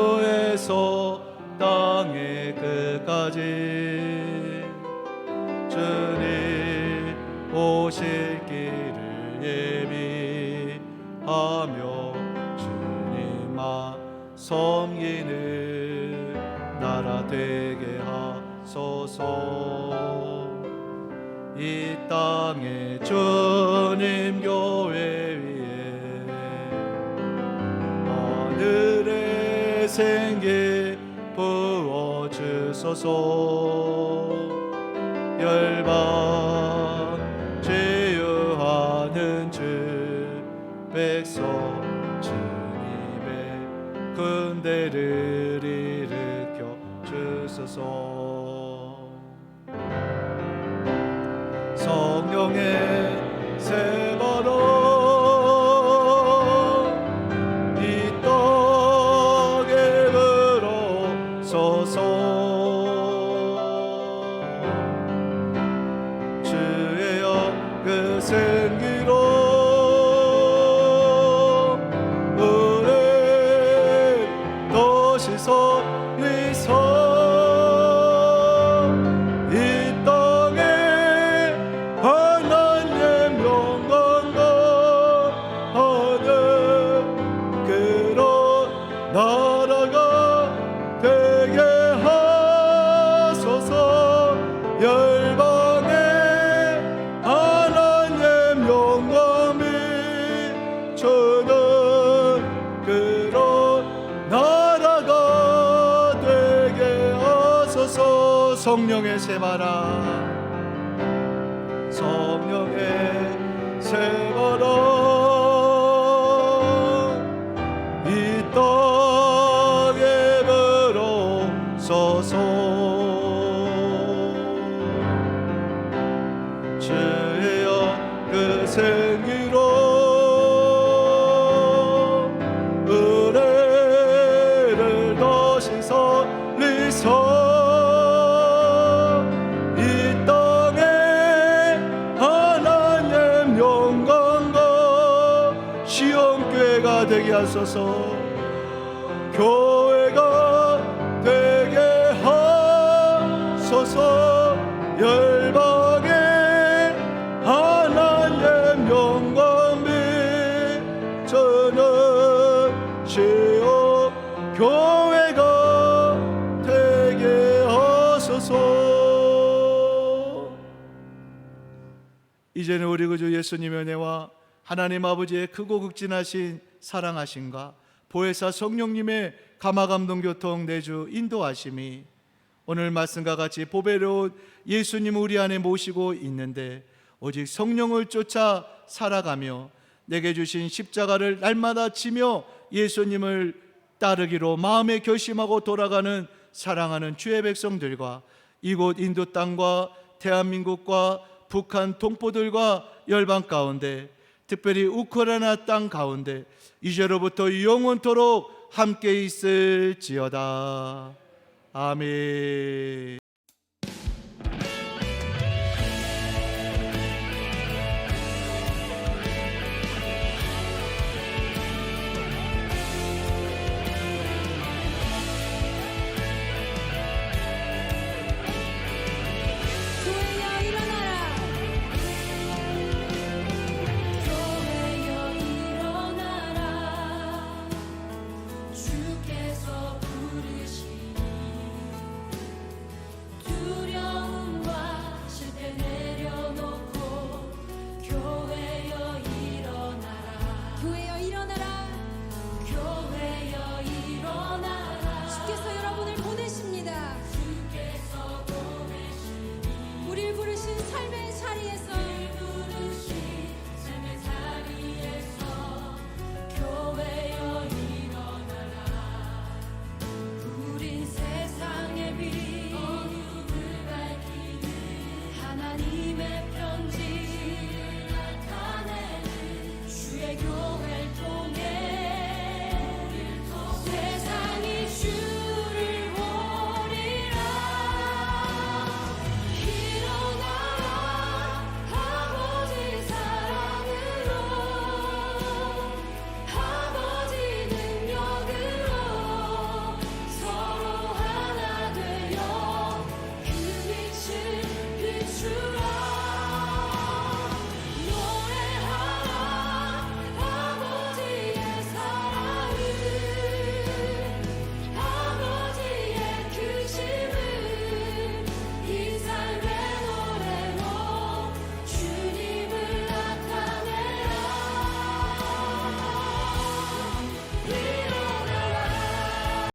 백두에서 땅의 끝까지 주님 오실 길을 예비하며 주님만 섬기는 나라 되게 하소서. 이 땅에 주님 교회 위에 하늘의 생기 부어주소서. 주소서. 열방 제유하는 주 백성 주님의 군대를 일으켜 주소서. 성령의 세바로 이 떡에 불어서서 주의 그 생기로 우리 도시 소리서 이 땅에 하나님 영광과 하늘 그런 나라가 되게 하소서. 열방에 하나님 영광이 저는 그런 나라가 되게 하소서. 성령의 세바라 성령의 세바라 이 땅에 불어서서 주여 그 생기로 우리를 다시 살리소. 이 땅에 하나님 영광과 시온교회가 되게 하소서. 교회가 되게 하소서. 열방에 하나님 영광이 저는 시온 교회가 되게 하소서. 이제는 우리 구주 예수님의 은혜와 하나님 아버지의 크고 극진하신 사랑하심과 보혜사 성령님의 감화감동 교통 내주 인도하심이 오늘 말씀과 같이 보배로운 예수님을 우리 안에 모시고 있는데 오직 성령을 쫓아 살아가며 내게 주신 십자가를 날마다 지며 예수님을 따르기로 마음에 결심하고 돌아가는 사랑하는 주의 백성들과 이곳 인도 땅과 대한민국과 북한 동포들과 열방 가운데 특별히 우크라이나 땅 가운데 이제로부터 영원토록 함께 있을지어다. 아멘.